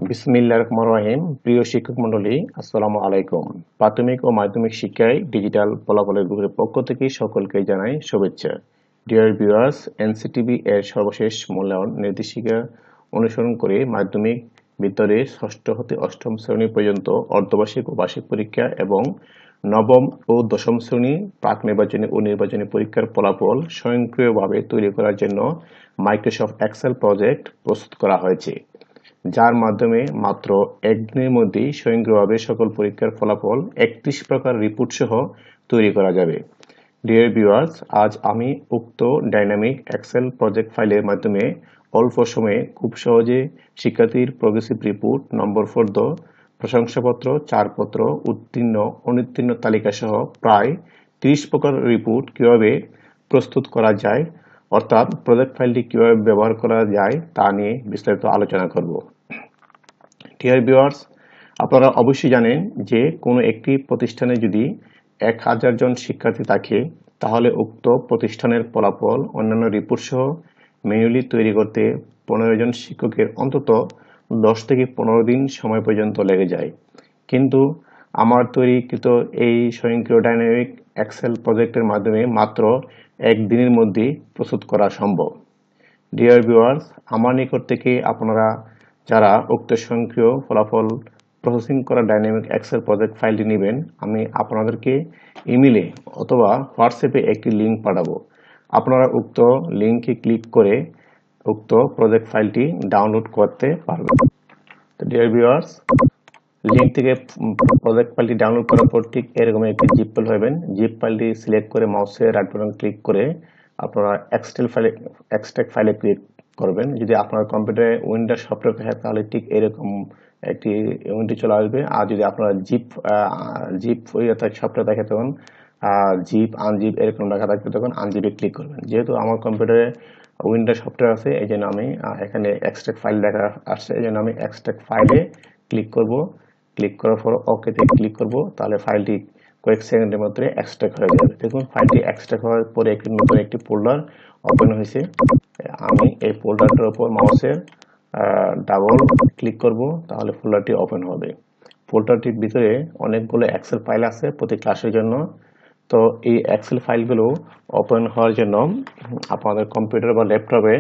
বিসমিল্লাহির রহমানির রহিম। প্রিয় শিক্ষক মণ্ডলী, আসসালামু আলাইকুম। প্রাথমিক ও মাধ্যমিক শিক্ষায় ডিজিটাল ফলাফলের গ্রুপের পক্ষ থেকে সকলকে জানাই শুভেচ্ছা। ডিয়ার ভিউয়ার্স, এনসিটিবি এর সর্বশেষ মূল্যায়ন নির্দেশিকা অনুসরণ করে মাধ্যমিক বিদ্যালয়ের ষষ্ঠ হতে অষ্টম শ্রেণী পর্যন্ত অর্ধবার্ষিক ও বার্ষিক পরীক্ষা এবং নবম ও দশম শ্রেণী প্রাক নির্বাচনী ও নির্বাচনী পরীক্ষার ফলাফল স্বয়ংক্রিয়ভাবে তৈরি করার জন্য মাইক্রোসফট এক্সেল প্রজেক্ট প্রস্তুত করা হয়েছে, যার মাধ্যমে মাত্র একদিনের মধ্যেই স্বয়ংক্রিয়ভাবে সকল পরীক্ষার ফলাফল ৩১ প্রকার রিপোর্ট সহ তৈরি করা যাবে। ডিয়ার ভিউয়ার্স, আজ আমি উক্ত ডাইনামিক এক্সেল প্রজেক্ট ফাইলের মাধ্যমে অল্প সময়ে খুব সহজে শিক্ষার্থীর প্রগ্রেসিভ রিপোর্ট, নম্বর ফর্দ, প্রশংসাপত্র, ছাড়পত্র, উত্তীর্ণ অনুত্তীর্ণ তালিকা সহ প্রায় ৩০ প্রকার রিপোর্ট কিভাবে প্রস্তুত করা যায়, অর্থাৎ প্রজেক্ট ফাইলটি কিভাবে ব্যবহার করা যায় তা নিয়ে বিস্তারিত আলোচনা করব। ডিয়ার ভিউয়ার্স, আপনারা অবশ্যই জানেন যে কোনো একটি প্রতিষ্ঠানে যদি ১,০০০ জন শিক্ষার্থী থাকে, তাহলে উক্ত প্রতিষ্ঠানের ফলাফল অন্যান্য রিপোর্ট সহ ম্যানুয়ালি তৈরি করতে ১৫ জন শিক্ষকের অন্তত ১০ থেকে ১৫ দিন সময় পর্যন্ত লেগে যায়। কিন্তু আমার তৈরিকৃত এই স্বয়ংক্রিয় ডাইনামিক এক্সেল প্রজেক্টের মাধ্যমে মাত্র একদিনের মধ্যেই প্রস্তুত করা সম্ভব। ডিয়ার ভিউয়ার্স, আমার নিকট থেকে আপনারা যারা উক্ত স্বয়ংক্রিয় ফলাফল প্রসেসিং করা ডাইনামিক এক্সেল প্রজেক্ট ফাইলটি নেবেন, আমি আপনাদেরকে ইমেইলে অথবা হোয়াটসঅ্যাপে একটি লিঙ্ক পাঠাবো। আপনারা উক্ত লিঙ্কে ক্লিক করে উক্ত প্রজেক্ট ফাইলটি ডাউনলোড করতে পারবেন। তো ডিয়ার ভিউয়ার্স, লিঙ্ক থেকে প্রজেক্ট ফাইলটি ডাউনলোড করার পর ঠিক এরকম একটি জিপ ফাইল পাবেন। জিপ ফাইলটি সিলেক্ট করে মাউসের রাইট বাটন ক্লিক করে আপনারা এক্সট্রাক্ট ফাইলে ক্লিক করবেন। যদি আপনার কম্পিউটারে উইন্ডোজ সফটওয়্যার থাকে তাহলে ঠিক এরকম একটি উইন্ডো চলে আসবে। আর যদি আপনারা জিপ সফটওয়্যার দেখে তখন জিপ আনজিপ এরকম লেখা থাকবে, তখন আনজিপে ক্লিক করবেন। যেহেতু আমার কম্পিউটারে উইন্ডোজ সফটওয়্যার আছে, এই জন্য আমি এখানে এক্সট্রাক্ট ফাইল লেখা আসছে, এই জন্য আমি এক্সট্রাক্ট ফাইলে ক্লিক করব। ক্লিক করার পর ওকেতে ক্লিক করব, তাহলে ফাইলটি কয়েক সেকেন্ডের মধ্যে এক্সট্রাক্ট হয়ে যাবে। দেখুন ফাইলটি এক্সট্রাক্ট হওয়ার পরে একটি নতুন একটি ফোল্ডার ওপেন হয়েছে। আমি এই ফোল্ডারটার উপর মাউসের ডাবল ক্লিক করব, তাহলে ফোল্ডারটি ওপেন হবে। ফোল্ডারটির ভিতরে অনেকগুলো এক্সেল ফাইল আছে প্রতি ক্লাসের জন্য। তো এই এক্সেল ফাইলগুলো ওপেন হওয়ার জন্য আপনাদের কম্পিউটার বা ল্যাপটপে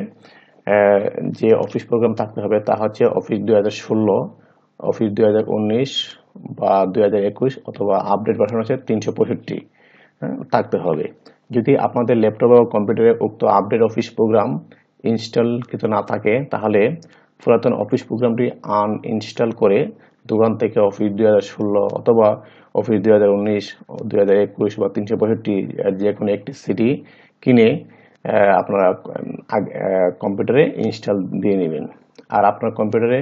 যে অফিস প্রোগ্রাম থাকতে হবে তা হচ্ছে অফিস 2016, অফিস 2019 বা 2021 অথবা আপডেট ভার্সন আছে 365 থাকতে হবে। যদি আপনাদের ল্যাপটপ বা কম্পিউটারে উক্ত আপডেট অফিস প্রোগ্রাম ইনস্টলকৃত না থাকে, তাহলে পুরাতন অফিস প্রোগ্রামটি আনইনস্টল করে দোকান থেকে অফিস 2016 অথবা অফিস 2019, 2021 বা 365 যে কোনো একটি সিডি কিনে আপনারা কম্পিউটারে ইনস্টল দিয়ে নেবেন। আর আপনার কম্পিউটারে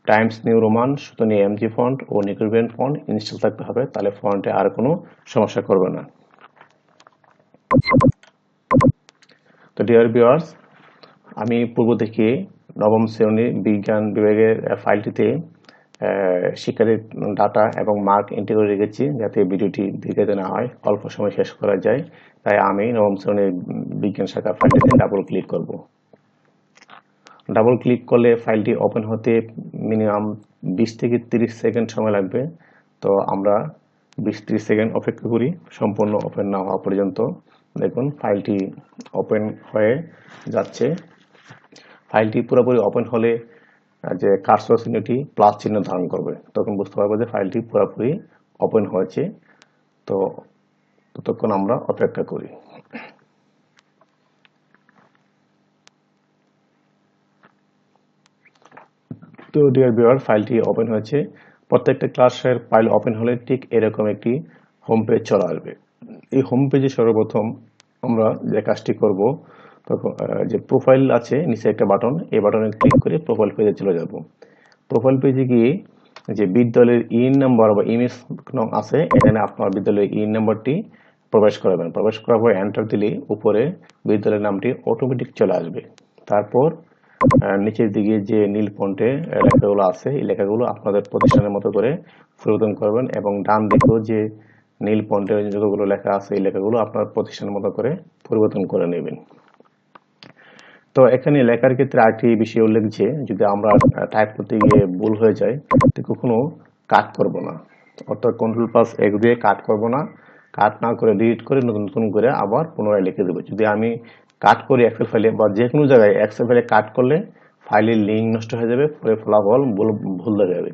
Times new Roman, Sutonny MG font ও নিকোরিয়ান ফন্ট ইনস্টল থাকতে হবে, তাহলে ফন্টে আর কোনো সমস্যা করবে না। তো ডিয়ার ভিউয়ার্স, আমি পূর্ব থেকে নবম শ্রেণীর বিজ্ঞান বিভাগের ফাইলটিতে শিক্ষার্থীর ডাটা এবং মার্ক এন্ট্রি করে রেখেছি, যাতে ভিডিওটি দীর্ঘায়িত না হয়, অল্প সময় শেষ করা যায়। তাই আমি নবম শ্রেণীর বিজ্ঞান শাখা ফাইলটিতে ডাবল ক্লিক করব। ডাবল ক্লিক করলে ফাইলটি ওপেন হতে মিনিমাম 20 থেকে 30 সেকেন্ড সময় লাগবে। তো আমরা 20-30 সেকেন্ড অপেক্ষা করি সম্পূর্ণ ওপেন না হওয়া পর্যন্ত। দেখুন ফাইলটি ওপেন হয়ে যাচ্ছে। ফাইলটি পুরোপুরি ওপেন হলে যে কার্সর চিহ্নটি প্লাস চিহ্ন ধারণ করবে, তখন বুঝতে পারবো যে ফাইলটি পুরোপুরি ওপেন হয়েছে। তো ততক্ষণ আমরা অপেক্ষা করি। তো ডিয়ার ভিউয়ার, ফাইলটি ওপেন হয়েছে। প্রত্যেকটা ক্লাসের ফাইল ওপেন হলে ঠিক এরকম একটি হোম পেজ চলে আসবে। এই হোম পেজে সর্বপ্রথম আমরা যে কাজটি করব, তখন যে প্রোফাইল আছে নিচে একটা বাটন, এই বাটনে ক্লিক করে প্রোফাইল পেজে চলে যাব। প্রোফাইল পেজে গিয়ে যে বিদ্যালয়ের ইন নাম্বার বা ইমেজ আছে, এখানে আপনার বিদ্যালয়ের ইন নাম্বারটি প্রবেশ করাবেন। প্রবেশ করার পর এন্টার দিলে উপরে বিদ্যালয়ের নামটি অটোমেটিক চলে আসবে। তারপর নিচের দিকে যে নীল ফন্টে লেখাগুলো আছে, এই লেখাগুলো আপনাদের প্রতিষ্ঠানের মতো করে পরিবর্তন করবেন, এবং ডান দিকেও যে নীল ফন্টে যতগুলো লেখা আছে এই লেখাগুলো আপনার প্রতিষ্ঠানের মতো করে পরিবর্তন করে নেবেন। তো এখানে লেখার ক্ষেত্রে আরেকটি বিষয় উল্লেখ যে যদি আমরা টাইপ করতে গিয়ে ভুল হয়ে যায় তো কখনো কাট করব না, অর্থাৎ Ctrl+X দিয়ে কাট করব না। কাট না করে ডিলিট করে নতুন নতুন করে আবার পুনরায় লিখে দেবো। যদি আমি কাট করি এক্সেল ফাইলে বা যে কোনো জায়গায় এক্সেল ফাইলে কাট করলে ফাইলের লিঙ্ক নষ্ট হয়ে যাবে, পরে ফলাফল ভুল হয়ে যাবে।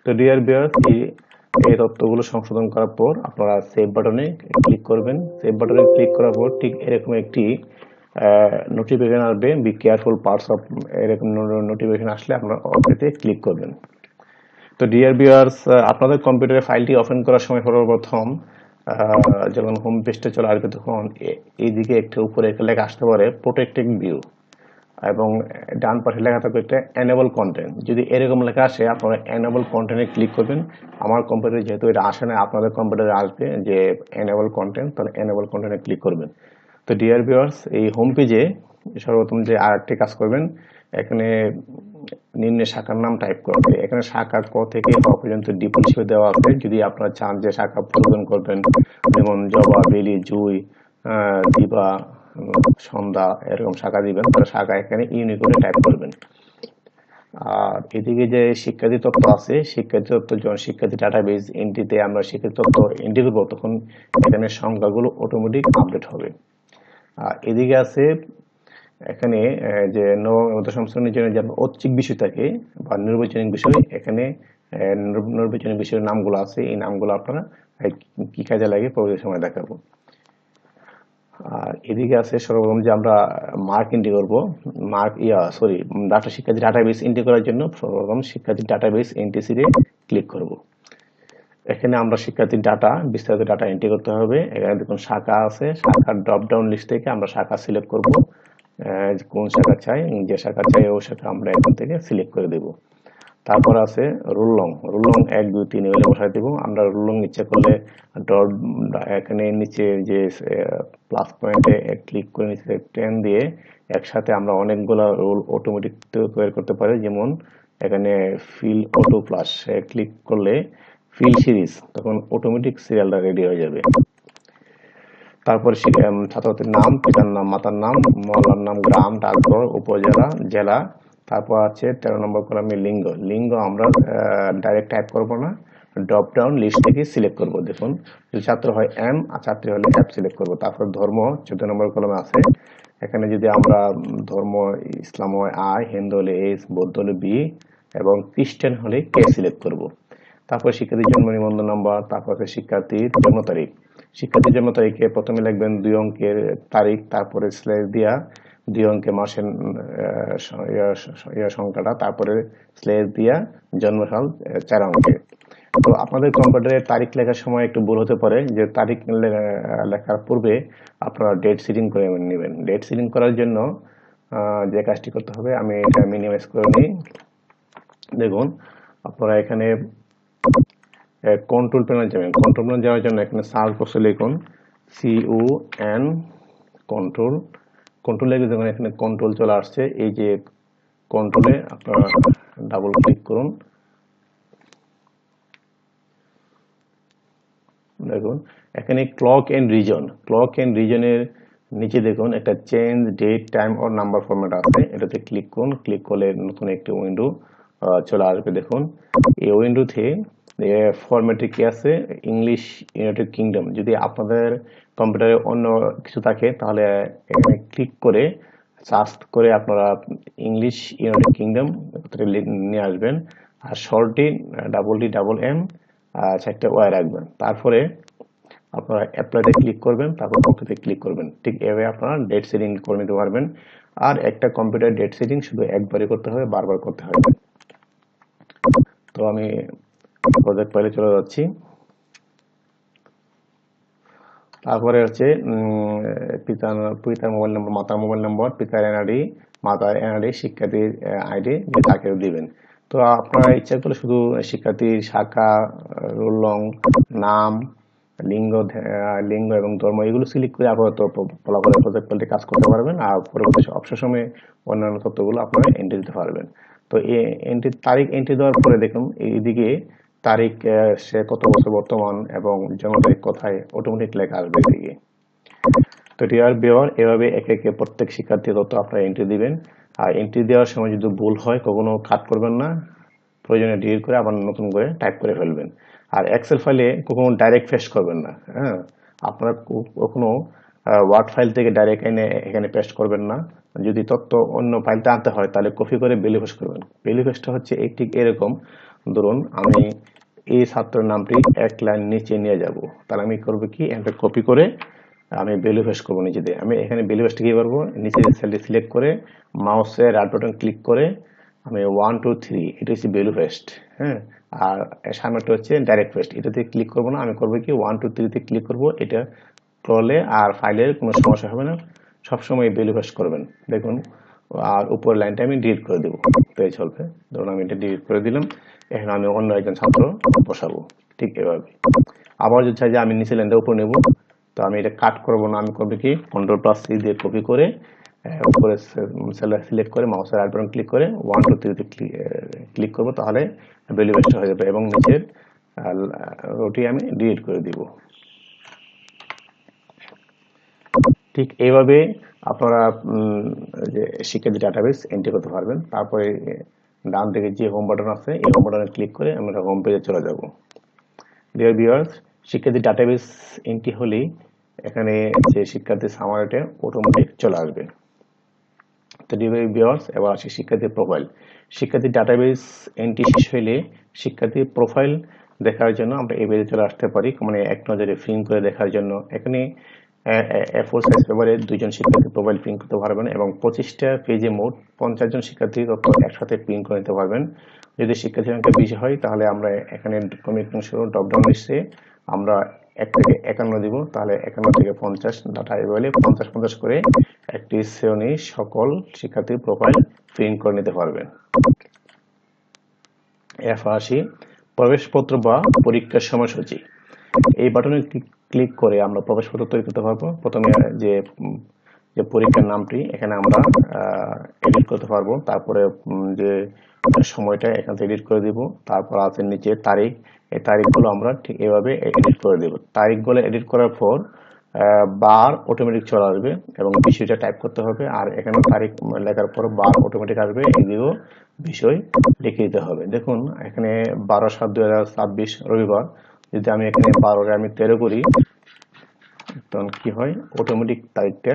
তো ডিয়ার ভিউয়ার্স, এই তথ্যগুলো সংশোধন করার পর আপনারা সেভ বাটনে ক্লিক করবেন। সেভ বাটনে ক্লিক করার পর ঠিক এরকম একটি নোটিফিকেশন আসবে, বি কেয়ারফুল পার্টস অফ, এরকম নোটিফিকেশন আসলে আপনারা ওকেতে ক্লিক করবেন। তো ডিয়ার ভিউয়ার্স, আপনাদের কম্পিউটারে ফাইলটি ওপেন করার সময় সর্বপ্রথম যখন হোম পেজটা চলে আসবে তখন এইদিকে একটা উপরে একটা লেখা আসতে পারে প্রোটেক্টেড ভিউ, এবং ডান পাশে লেখা থাকবে একটা এনেবল কন্টেন্ট। যদি এরকম লেখা আসে আপনারা এনেবল কন্টেন্টে ক্লিক করবেন। আমার কম্পিউটারে যেহেতু এটা আসে না, আপনাদের কম্পিউটারে আসবে যে এনেবল কন্টেন্ট, তাহলে এনেবল কন্টেন্টে ক্লিক করবেন। তো ডিয়ার ভিউয়ার্স, এই হোম পেজে সর্বপ্রথম যে আরেকটি কাজ করবেন, এখানে নিম্নে শাখার নাম টাইপ করবে। এখানে শাখা ক থেকে হ পর্যন্ত ডিফল্ট হিসেবে দেওয়া আছে। যদি আপনারা চান যে শাখা পরিবর্তন করবেন, যেমন জবা, বেলি, জুই, দিবা, সন্ধ্যা, এরকম শাখা দিবেন, তাহলে শাখা এখানে ইউনিকোডে টাইপ করবেন। আর এদিকে যে শিক্ষার্থী তথ্য আছে, শিক্ষার্থী তথ্য যখন শিক্ষার্থী ডাটাবেজ এন্ট্রিতে আমরা শিক্ষার্থী তথ্য এন্ট্রি করবো তখন এখানে সংখ্যাগুলো অটোমেটিক আপডেট হবে। আর এদিকে আছে এখানে যে নবম এবং দশম শ্রেণীর জন্য যে ঐচ্ছিক বিষয় থাকে বা নির্বাচনিক বিষয়, এখানে নির্বাচনিক বিষয়ের নামগুলো আছে। এই নামগুলো আপনারা কি কাজে লাগে পরবর্তী সময় দেখাবো। আর এদিকে আছে সর্বপ্রথম যে আমরা মার্ক এন্ট্রি করবো, ডাটা শিক্ষার্থী ডাটাবেস এন্ট্রি করার জন্য সর্বপ্রথম শিক্ষার্থী ডাটাবেস এন্ট্রি সিটে ক্লিক করব। এখানে আমরা শিক্ষার্থীর ডাটা, বিস্তারিত ডাটা এন্ট্রি করতে হবে। এখানে দেখুন শাখা আছে, শাখার ড্রপ ডাউন লিস্ট থেকে আমরা শাখা সিলেক্ট করব, কোন শাখা চাই, যে শাখা চাই ওই শাখা আমরা এখান থেকে সিলেক্ট করে দেব। তারপর আছে রুল লং, 1 2 3 এগুলো বসাই দেব। আমরা রুল লং ইচ্ছা করলে ডট এখানে নিচে যে প্লাস পয়েন্টে ক্লিক করে নিচে টেন দিয়ে একসাথে আমরা অনেকগুলো রুল অটোমেটিক তৈরি করতে পারি। যেমন এখানে ফিল অটো প্লাস ক্লিক করলে ফিল সিরিজ, তখন অটোমেটিক সিরিয়ালটা রেডি হয়ে যাবে। তারপর ছাত্রছাত্রীর নাম, পিতার নাম, মাতার নাম, মহল্লার নাম, গ্রাম, ডাকঘর, উপজেলা, জেলা। তারপর আছে 13 নম্বর কলামে লিঙ্গ। লিঙ্গ আমরা ডাইরেক্ট টাইপ করব না, ড্রপ ডাউন লিস্ট থেকে সিলেক্ট করব। দেখুন যদি ছাত্র হয় এম আর ছাত্রী হলে এফ সিলেক্ট করব। তারপর ধর্ম 14 নম্বর কলামে আছে। এখানে যদি আমরা ধর্ম ইসলাম হয় আই, হিন্দু হলে এইচ, বৌদ্ধ হলে বি এবং খ্রিস্টান হলে কে সিলেক্ট করব। তারপর শিক্ষার্থীর জন্ম নিবন্ধন নাম্বার, তারপর আছে শিক্ষার্থীর জন্ম তারিখ। শিক্ষার্থীর জন্ম তারিখে প্রথমে লিখবেন 2 অঙ্কের তারিখ, তারপরে স্ল্যাশ দিয়া 2 অঙ্কের মাসের সংখ্যাটা, তারপরে স্ল্যাশ দিয়া জন্মসাল 4 অঙ্কের। তো আপনাদের কম্পিউটারে তারিখ লেখার সময় একটু ভুল হতে পারে, যে তারিখ লেখার পূর্বে আপনারা ডেট সিটিং করে নেবেন। ডেট সিটিং করার জন্য যে কাজটি করতে হবে, আমি এটা মিনিমাইজ করে নিই। দেখুন আপনারা এখানে কন্ট্রোল প্যানেল যাবেন। কন্ট্রোল প্যানেল যাওয়ার জন্য এখানে সার্চ বক্সে লিখুন CON কন্ট্রোল। কন্ট্রোল লিখে যখন এখানে কন্ট্রোল চলে আসছে, এই যে কন্ট্রোলে আপনারা ডাবল ক্লিক করুন। দেখুন এখানে clock and region, clock and রিজনের নিচে দেখুন একটা change date time or number format আছে, এটাতে ক্লিক করুন। ক্লিক করলে নতুন একটি উইন্ডো চলে আসবে। দেখুন এই উইন্ডোতে ফরম্যাটে কি আছে, ইংলিশ ইউনাইটেড কিংডম। যদি আপনাদের কম্পিউটারে অন্য কিছু থাকে তাহলে এখানে ক্লিক করে সার্চ করে আপনারা ইংলিশ ইউনাইটেড কিংডম নিয়ে আসবেন। আর শর্টটি DDM চারটে ওয়াই রাখবেন। তারপরে আপনারা অ্যাপ্লাইতে ক্লিক করবেন, তারপর ওকেতে ক্লিক করবেন। ঠিক এভাবে আপনারা ডেট সেটিং করে নিতে পারবেন। আর একটা কম্পিউটার ডেট সেটিং শুধু একবারই করতে হবে, বারবার করতে হবে। তো আমি প্রজেক্ট ফাইলে চলে যাচ্ছি। তারপরে হচ্ছে পিতার মোবাইল নম্বর, মাতার মোবাইল নম্বর, পিতার এনআইডি, মাতার এনআইডি, শিক্ষার্থীর আইডি তাকে দিবেন। তো আপনারা ইচ্ছা করলে শুধু শিক্ষার্থীর শাখা, রোল লং, নাম, লিঙ্গ এবং ধর্ম এগুলো সিলেক্ট করে আপাতত ফলাফলের প্রজেক্ট ফাইলটি কাজ করতে পারবেন। আর পরবর্তী অবসর সময়ে অন্যান্য তথ্যগুলো আপনারা এন্ট্রি দিতে পারবেন। তো এই তারিখ এন্ট্রি দেওয়ার পরে দেখুন এইদিকে তারিখ, সে কত বছর বর্তমান এবং জন্ম তারিখ কোথায়, অটোমেটিক লেখা আসবে এদিকে। তো ডিয়ার ভিউয়ার, এভাবে একে একে প্রত্যেক শিক্ষার্থীর তথ্য আপনারা এন্ট্রি দিবেন। আর এন্ট্রি দেওয়ার সময় যদি ভুল হয় কখনো কাট করবেন না, প্রয়োজনে ডিলিট করে আবার নতুন করে টাইপ করে ফেলবেন। আর এক্সেল ফাইলে কখনো ডাইরেক্ট পেস্ট করবেন না। হ্যাঁ, আপনারা কখনো ওয়ার্ড ফাইল থেকে ডাইরেক্ট এনে এখানে পেস্ট করবেন না। যদি তথ্য অন্য ফাইলতে আনতে হয় তাহলে কপি করে বেলি পেস্ট করবেন। বেলি পেস্টটা হচ্ছে এই ঠিক এরকম। ধরুন আমি এই ছাত্রের নামটি এক লাইন নিচে নিয়ে যাব, তাহলে আমি করবো কি, একটা কপি করে আমি ভ্যালু পেস্ট করবো নিচে দিয়ে। আমি এখানে ভ্যালু পেস্ট কি করবো, নিচে সেলটি সিলেক্ট করে মাউসের রাইট বাটন ক্লিক করে আমি 1 2 3 এটা হচ্ছে ভ্যালু পেস্ট। হ্যাঁ, আর সামনেটা হচ্ছে ডাইরেক্ট পেস্ট। এটাতে ক্লিক করবো না, আমি করবো কি 1 2 3 তে ক্লিক করবো। এটা করলে আর ফাইলের কোনো সমস্যা হবে না, সবসময় ভ্যালু পেস্ট করবেন। দেখুন, আর উপর লাইনটা আমি ডিলিট করে দেবো, তাই চলবে। ধরুন আমি এটা ডিলিট করে দিলাম, এখন আমি অন্য একজন ছাত্র বসাবো ঠিক এভাবে। আবার যদি চাই যে আমি নিচে লাইনটা উপর নেব, তো আমি এটা কাট করবো না, আমি করবো কি Ctrl+C দিয়ে কপি করে উপরে সিলেক্ট করে মাউসের রাইট বাটন ক্লিক করে 1 2 3 তে ক্লিক করবো, তাহলে ভ্যালু পেস্ট হয়ে যাবে এবং নিচের রোটি আমি ডিলিট করে দিব। ঠিক এইভাবে আপনারা যে শিক্ষার্থী ডাটাবেস এন্ট্রি করতে পারবেন। তারপরে ডান দিকে যে হোম বাটন আছে, এই হোম বাটনে ক্লিক করে আমরা হোম পেজে চলে যাব। ডিয়ার ভিউয়ার্স, শিক্ষার্থী ডাটাবেস এন্ট্রি হলেই এখানে যে শিক্ষার্থী সামারিটা অটোমেটিক চলে আসবে। তো ডিয়ার ভিউয়ার্স, এবার আসি শিক্ষার্থীর প্রোফাইল। শিক্ষার্থী ডাটাবেস এন্ট্রি শেষ হলে শিক্ষার্থীর প্রোফাইল দেখার জন্য আমরা এই পেজে চলে আসতে পারি, মানে এক নজরে প্রিন্ট করে দেখার জন্য। এখানে A4 সাইজ পেপারে 2 জন শিক্ষার্থী প্রোফাইল প্রিন্ট করতে পারবেন এবং 25টা পেজে মোট 50 জন শিক্ষার্থী তথ্য একসাথে প্রিন্ট করে নিতে পারবেন। যদি শিক্ষার্থীর সংখ্যা বেশি হয় তাহলে আমরা এখানে ক্রমিক ড্রপডাউন লিস্টে আমরা 1 থেকে 51 দিব, তাহলে 51 থেকে 50 ডাটা এভাবে 50 করে একটি শ্রেণী সকল শিক্ষার্থীর প্রোফাইল প্রিন্ট করে নিতে পারবেন। এরপর আসি প্রবেশপত্র বা পরীক্ষার সময়সূচি। এই বাটনে ক্লিক করে আমরা প্রবেশপত্র তৈরি করতে পারবো। প্রথমে যে পরীক্ষার নামটি এখানে আমরা এডিট করতে পারবো, তারপরে যে সময়টা এখান থেকে এডিট করে দিব, তারপর আছে নিচে তারিখ। এই তারিখগুলো আমরা ঠিক এভাবে এডিট করে দেব। তারিখগুলো এডিট করার পর বার অটোমেটিক চলে আসবে এবং বিষয়টা টাইপ করতে হবে, আর এখানে তারিখ লেখার পর বার অটোমেটিক আসবে, এইদিকেও বিষয় লিখে দিতে হবে। দেখুন এখানে 12/7/2026 রবিবার। যদি আমি এখানে 12 আমি 13 করি, তখন কি হয়, অটোমেটিক তারিখটা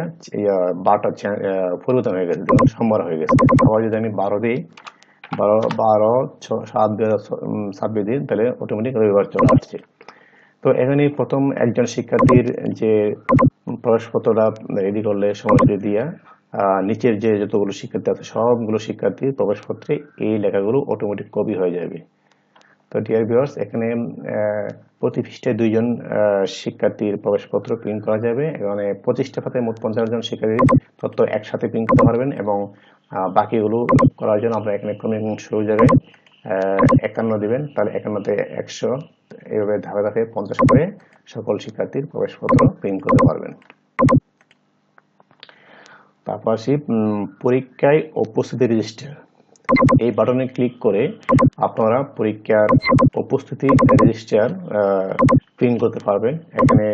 বারটা পরিবর্তন হয়ে গেছে, যেমন সোমবার হয়ে গেছে। আবার যদি আমি 12 দিই, 12/7/2026 দিন, তাহলে অটোমেটিক রবিবার চলে আসছে। তো এখানে প্রথম একজন শিক্ষার্থীর যে প্রবেশপত্রটা রেডি করলে সময়সূচি দিয়া নিচের যে যতগুলো শিক্ষার্থী আছে সবগুলো শিক্ষার্থীর প্রবেশপত্রে এই লেখাগুলো অটোমেটিক কপি হয়ে যাবে। তো ডিয়ার ভিউয়ার্স, এখানে প্রতি পৃষ্ঠায় 2 জন শিক্ষার্থীর প্রবেশপত্র প্রিন্ট করা যাবে। এখানে 25টা খাতায় মোট 50 জন শিক্ষার্থীর তথ্য একসাথে প্রিন্ট করতে পারবেন এবং বাকিগুলো করার জন্য আমরা এখানে ক্রমিক শুরু জায়গায় 51 দিবেন, তাহলে 51 তে 100, এইভাবে ধাপে ধাপে 50 করে সকল শিক্ষার্থীর প্রবেশপত্র প্রিন্ট করতে পারবেন। তারপর আসি পরীক্ষায় উপস্থিতি রেজিস্টার। এই বাটনে ক্লিক করে আপনারা পরীক্ষার উপস্থিতি রেজিস্টার প্রিন্ট করতে পারবেন। এখানে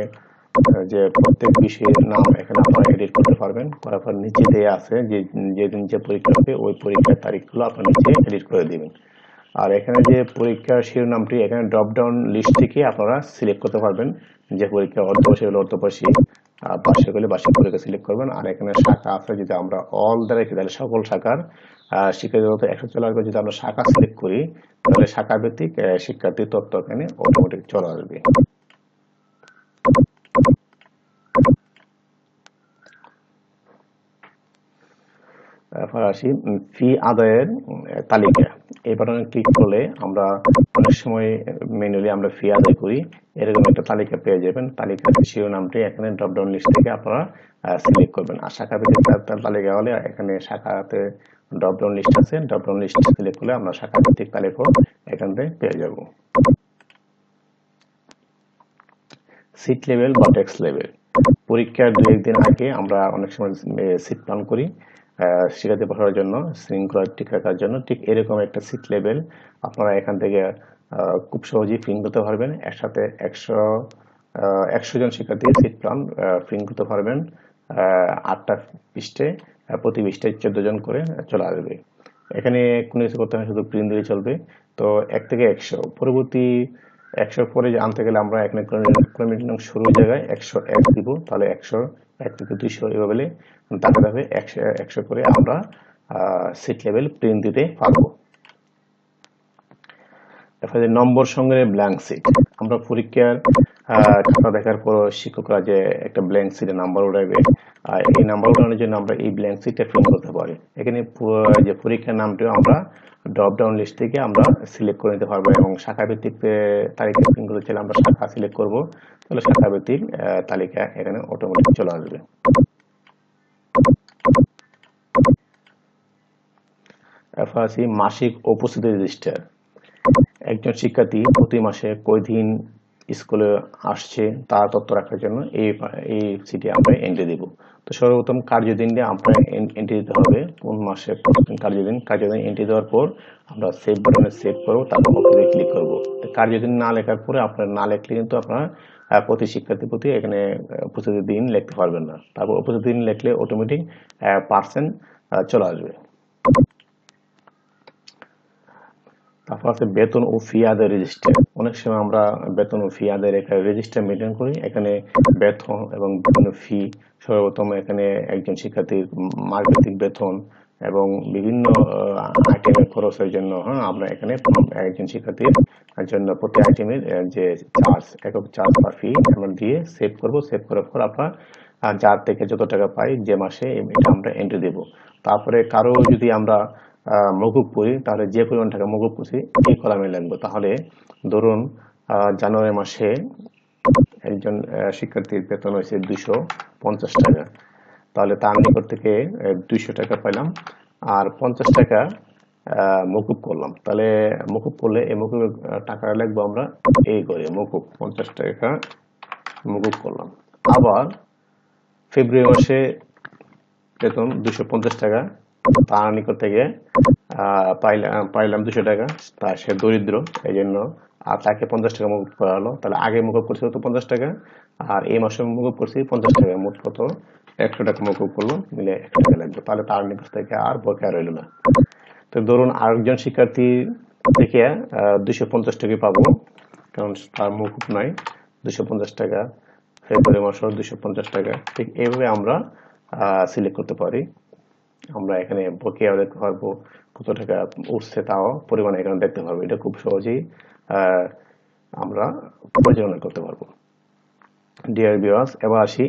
যে প্রত্যেক বিষয়ের নাম এখানে আপনারা এডিট করতে পারবেন। করার পর নিচে দেয়া আছে যে যেদিন যে পরীক্ষা হবে ওই পরীক্ষার তারিখগুলো আপনারা নিচে এডিট করে দিবেন। আর এখানে যে পরীক্ষার শিরোনামটি এখানে ড্রপ ডাউন লিস্ট থেকে আপনারা সিলেক্ট করতে পারবেন, যে পরীক্ষা অর্ধবার্ষিক হলে অর্ধবার্ষিক, বার্ষিক হলে বার্ষিক পরীক্ষা সিলেক্ট করবেন। আর এখানে শাখা আছে, যদি আমরা অল দ্বারা রেখে তাহলে সকল শাখার শিক্ষার্থী তথ্য 100 চলে আসবে। যদি আমরা শাখা সিলেক্ট করি তাহলে শাখা ভিত্তিক শিক্ষার্থীর তথ্য এখানে অটোমেটিক চলে আসবে। এরপর আসি ফি আদায়ের তালিকা। এই বাটনে ক্লিক করলে আমরা অনেক সময় ম্যানুয়ালি আমরা ফি আদায় করি, এরকম একটা তালিকা পেয়ে যাবেন। তালিকার শিরোনামটি এখানে ড্রপ ডাউন লিস্ট থেকে আপনারা সিলেক্ট করবেন। আর শাখা ভিত্তিক তালিকা হলে এখানে শাখাতে ড্রপ ডাউন লিস্ট আছে, ড্রপ ডাউন লিস্ট সিলেক্ট করলে আমরা শাখা ভিত্তিক তালিকা এখান থেকে পেয়ে যাব। সিট লেভেল বা ডেস্ক লেভেল। পরীক্ষার 2-1 দিন আগে আমরা অনেক সময় সিট প্ল্যান করি শিক্ষার্থী বসার জন্য, শৃঙ্খলা ঠিক রাখার জন্য। ঠিক এরকম একটা সিট লেভেল আপনারা এখান থেকে খুব সহজেই প্রিন্ট করতে পারবেন। একসাথে 100 জন শিক্ষার্থী সিট প্ল্যান প্রিন্ট করতে পারবেন। 8টা পৃষ্ঠে, প্রতি পৃষ্ঠায় 14 জন করে চলে আসবে। এখানে কোনো কিছু করতে হবে না, শুধু প্রিন্ট দিলে চলবে। তো 1 থেকে 100 পরবর্তী 100 পরে যে আনতে গেলে আমরা এখানে ক্রমিক নং শুরুর জায়গায় 101 দিব, তাহলে 100 1 থেকে 200 এভাবে ধাপে ধাপে 100 করে আমরা সিট লেভেল প্রিন্ট দিতে পারবো। তারপরে নম্বর সংগ্রহে ব্ল্যাঙ্ক সিট, আমরা পরীক্ষার খাতা দেখার পর শিক্ষকরা যে একটা ব্ল্যাঙ্ক সিটে নাম্বার উঠাবে, এই নাম্বার উঠানোর জন্য আমরা এই ব্ল্যাঙ্ক সিটটা প্রিন্ট করতে পারি। এখানে যে পরীক্ষার নামটিও আমরা ড্রপ ডাউন লিস্ট থেকে আমরা সিলেক্ট করে নিতে পারবো, এবং শাখা ভিত্তিক তালিকা প্রিন্ট করতে চাইলে আমরা শাখা সিলেক্ট করব, তাহলে শাখা ভিত্তিক তালিকা এখানে অটোমেটিক চলে আসবে। এরপর আছে মাসিক উপস্থিতি রেজিস্টার। একজন শিক্ষার্থী প্রতি মাসে কয়দিন স্কুলে আসছে তার তথ্য রাখার জন্য এই সিটে আমরা এন্ট্রি দেব। তো সর্বপ্রথম কার্যদিনটা আমরা এন্ট্রি দিতে হবে, কোন মাসে কতদিন কার্যদিন এন্ট্রি দেওয়ার পর আমরা সেভ বাটনে সেভ করব, তারপর ওকে ক্লিক করব। কার্যদিন না লেখার পরে আপনার না লিখলে কিন্তু আপনার প্রতি শিক্ষার্থীর প্রতি এখানে উপস্থিতির দিন লিখতে পারবেন না। তারপর উপস্থিতির দিন লিখলে অটোমেটিক পার্সেন্ট চলে আসবে। তারপর আছে বেতন ও ফি আদায় রেজিস্টার। অনেক সময় আমরা বেতন ও ফি আদায়ের একটা রেজিস্টার মেনটেন করি। এখানে বেতন এবং বিভিন্ন ফি, সর্বপ্রথম এখানে একজন শিক্ষার্থীর মাসভিত্তিক বেতন এবং বিভিন্ন আইটেমের খরচের জন্য আমরা এখানে একজন শিক্ষার্থীর জন্য প্রতি আইটেমের যে চার্জ, একক চার্জ বা ফি আমরা দিয়ে সেভ করব। সেভ করার পর আপনার যার থেকে যত টাকা পাই যে মাসে এটা আমরা এন্ট্রি দেব। তারপরে কারো যদি আমরা মকুব করি, তাহলে যে পরিমাণ টাকা মকুব করছি এই কলামে লিখবো। তাহলে ধরুন জানুয়ারি মাসে একজন শিক্ষার্থীর বেতন হয়েছে 250 টাকা, তাহলে তার নিকট থেকে 200 টাকা পাইলাম আর 50 টাকা মকুব করলাম। তাহলে মকুব করলে এই মকুবের টাকা লিখবো আমরা এই করে, মকুব 50 টাকা মকুব করলাম। আবার ফেব্রুয়ারি মাসে বেতন 250 টাকা, তার নিকট থেকে পাইলাম 200 টাকা, তা সে দরিদ্র এই জন্য আর তাকে 50 টাকা মুকুব করা হলো। তাহলে আগে মুকুব করছিল তো 50 টাকা, আর এই মাসে মুকুব করছি 50 টাকা, মোট কত 100 টাকা মুকুব করলো, মিলে 100 টাকা লাগবে। তাহলে তার নিকট থেকে আর বকেয়া রইল না। তো ধরুন আরেকজন শিক্ষার্থী থেকে 250 টাকা পাবো, কারণ তার মুকুব নাই, 250 টাকা, ফেব্রুয়ারি মাসও 250 টাকা। ঠিক এইভাবে আমরা সিলেক্ট করতে পারি। আমরা এখানে বকেয়া দেখতে পারবো, কত টাকা উঠছে তাও পরিমাণ এখানে দেখতে পারবো। এটা খুব সহজেই আমরা পরিচালনা করতে পারবো। ডিয়ার ভিউয়ার্স, এবার আসি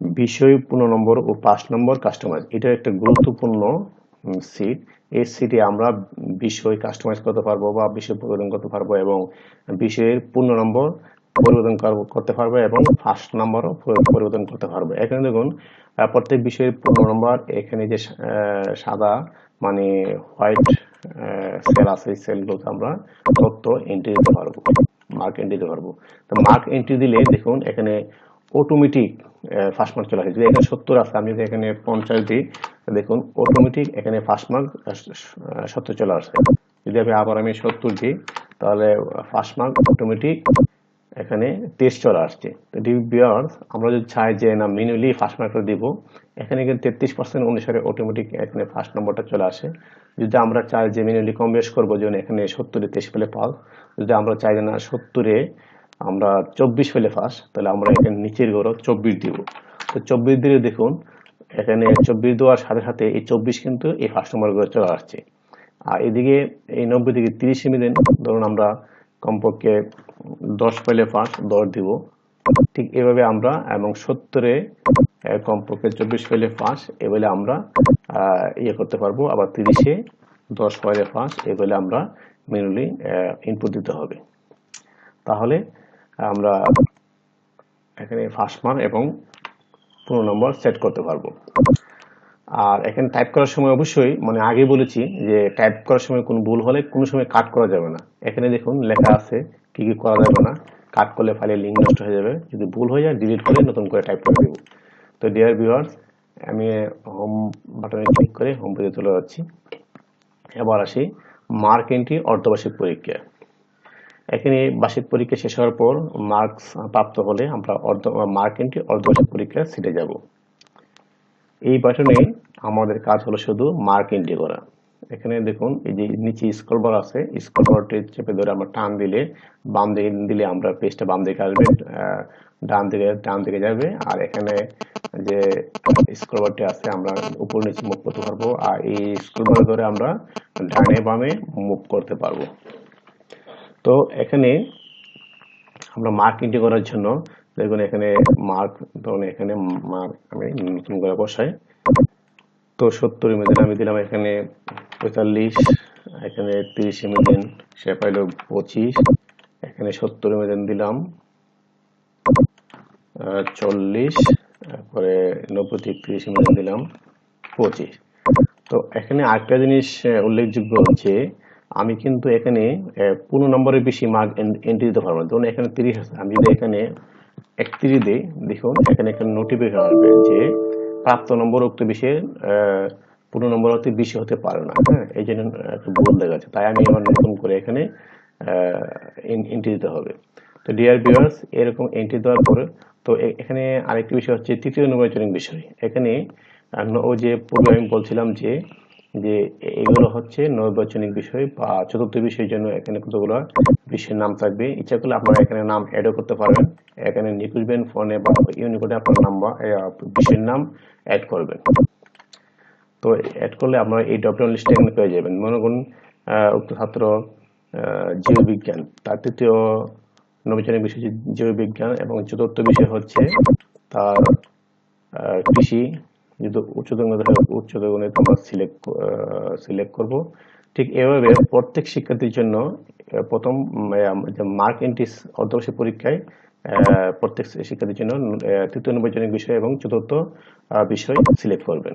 বিষয় 15 নম্বর ও 5 নম্বর কাস্টমাইজ। এটা একটা গুরুত্বপূর্ণ সিট। এই সিটে আমরা বিষয় কাস্টমাইজ করতে পারবো বা বিষয় পরিবর্তন করতে পারবো, এবং বিষয়ের 15 নম্বর পরিবর্তন করতে পারবো এবং 5 নম্বরও পরিবর্তন করতে পারবো। এখানে দেখুন প্রত্যেক বিষয়ের 15 নম্বর, এখানে যে সাদা মানে হোয়াইট সেল আছে, এই সেলগুলোতে আমরা তথ্য এন্ট্রি দিতে পারবো, মার্ক এন্ট্রি দিতে পারবো। তো মার্ক এন্ট্রি দিলে দেখুন এখানে অটোমেটিক ফার্স্ট মার্ক চলে আসে। যদি এখানে 70 আছে, আমি যদি এখানে 50 দিই, দেখুন অটোমেটিক এখানে ফার্স্ট মার্ক 70 চলে আসে। যদি আবার আমি 70 দিই, তাহলে ফার্স্ট মার্ক অটোমেটিক এখানে 23 চলে আসছে। তো ভিউয়ার্স, আমরা যদি চাই যে না ম্যানুয়ালি ফার্স্ট মার্কটা দিব, এখানে কিন্তু 33% অনুসারে অটোমেটিক এখানে ফার্স্ট নম্বরটা চলে আসে। যদি আমরা চাই যে ম্যানুয়ালি কম বেশ করবো, যেন এখানে 70-এ 23 পেলে পাস, যদি আমরা চাই যে না 70-এ আমরা 24 পেলে ফার্স্ট, তাহলে আমরা এখানে নিচের ঘরে 24 দিব। তো 24 দিলে দেখুন এখানে 24 দেওয়ার সাথে সাথে এই 24 কিন্তু এই ফার্স্ট নম্বর ঘরে চলে আসছে। আর এদিকে এই 90 থেকে 30 মিলেন, ধরুন আমরা কমপক্ষে 10 পেলে ফার্স্ট 10 দিব। ঠিক এভাবে আমরা, এবং 70-এ কমপক্ষে 24 পেলে ফার্স্ট এভাবে আমরা ইয়ে করতে পারবো। আবার 30-এ 10 পেলে ফার্স্ট এভাবে আমরা ম্যানুয়ালি ইনপুট দিতে হবে। তাহলে আমরা এখানে ফার্স্ট মার্ক এবং 15 নম্বর সেট করতে পারবো। আর এখানে টাইপ করার সময় অবশ্যই, মানে আগে বলেছি যে টাইপ করার সময় কোনো ভুল হলে কোনো সময় কাট করা যাবে না। এখানে দেখুন লেখা আছে কি কি করা যাবে না। কাট করলে ফাইলের লিঙ্ক নষ্ট হয়ে যাবে, যদি ভুল হয়ে যায় ডিলিট করে নতুন করে টাইপ করে দেব। তো ডিয়ার ভিউয়ার্স, আমি হোম বাটনে ক্লিক করে হোম পেজে চলে যাচ্ছি। এবার আসি মার্ক এন্ট্রি অর্ধবার্ষিক পরীক্ষা। এখানে বার্ষিক পরীক্ষা শেষ হওয়ার পর মার্কস প্রাপ্ত হলে আমরা মার্ক এন্ট্রি অর্ধবার্ষিক পরীক্ষা সিটে যাব। এই বাটনে আমাদের কাজ হলো শুধু মার্ক এন্ট্রি করা। এখানে দেখুন এই যে নিচে স্ক্রল বার আছে, স্ক্রল বারটি চেপে ধরে আমরা টান দিলে বাম দিকে দিলে আমরা পেজটা বাম দিকে আসবে, ডান দিকে যাবে। আর এখানে যে স্ক্রল বারটি আছে আমরা উপর নিচে মুভ করতে পারবো, আর এই স্ক্রল বার ধরে আমরা ডানে বামে মুভ করতে পারবো। তো এখানে আমরা মার্ক এন্ট্রি করার জন্য দেখুন এখানে মার্ক, ধরুন এখানে মার্ক আমি নতুন করে বসাই। তো 70 ইমেজ আমি দিলাম এখানে 45, এখানে 30 ইমেজ সে পাইল 25, এখানে 70 ইমেজ দিলাম 40, তারপরে 90 থেকে 30 ইমেজ দিলাম 25। তো এখানে আরেকটা জিনিস উল্লেখযোগ্য যে আমি কিন্তু এখানে 15 নম্বরের বেশি মার্ক এন্ট্রি দিতে পারবো না। ধরুন এখানে 30 আছে, আমি যদি এখানে 31 দিই, দেখুন এখানে একটা নোটিফিকেশন আসবে যে প্রাপ্ত নম্বর উক্ত বিষয়ে 15 নম্বর হতে বেশি হতে পারে না। হ্যাঁ, এই জন্য একটা ভুল দেখা যাচ্ছে, তাই আমি আবার নতুন করে এখানে এন্ট্রি দিতে হবে। তো ডিয়ার ভিউয়ার্স, এরকম এন্ট্রি দেওয়ার পরে তো এখানে আরেকটি বিষয় হচ্ছে তৃতীয় নির্বাচনিক বিষয়। এখানে ওই যে পূর্বে আমি বলছিলাম যে যে এগুলো হচ্ছে নৈর্বাচনিক বিষয় বা চতুর্থ বিষয়ের জন্য এখানে কতগুলো বিষয়ের নাম থাকবে। ইচ্ছা করলে আপনারা এখানে নাম অ্যাডও করতে পারবেন। এখানে লিখবেন ফোনে বা ইউনিকোডে আপনার নাম্বার বিষয়ের নাম অ্যাড করবেন। তো অ্যাড করলে আপনারা এই ড্রপডাউন লিস্টে এখানে পেয়ে যাবেন। মনে করুন উক্ত ছাত্র জীববিজ্ঞান, তার তৃতীয় নৈর্বাচনিক বিষয় জীববিজ্ঞান এবং চতুর্থ বিষয় হচ্ছে তার কৃষি। যদি উচ্চতর গণিত আমরা সিলেক্ট করব। ঠিক এভাবে প্রত্যেক শিক্ষার্থীর জন্য প্রথম মার্ক এন্ট্রি অর্ধবার্ষিক পরীক্ষায় প্রত্যেক শিক্ষার্থীর জন্য তৃতীয় নির্বাচনিক বিষয় এবং চতুর্থ বিষয় সিলেক্ট করবেন।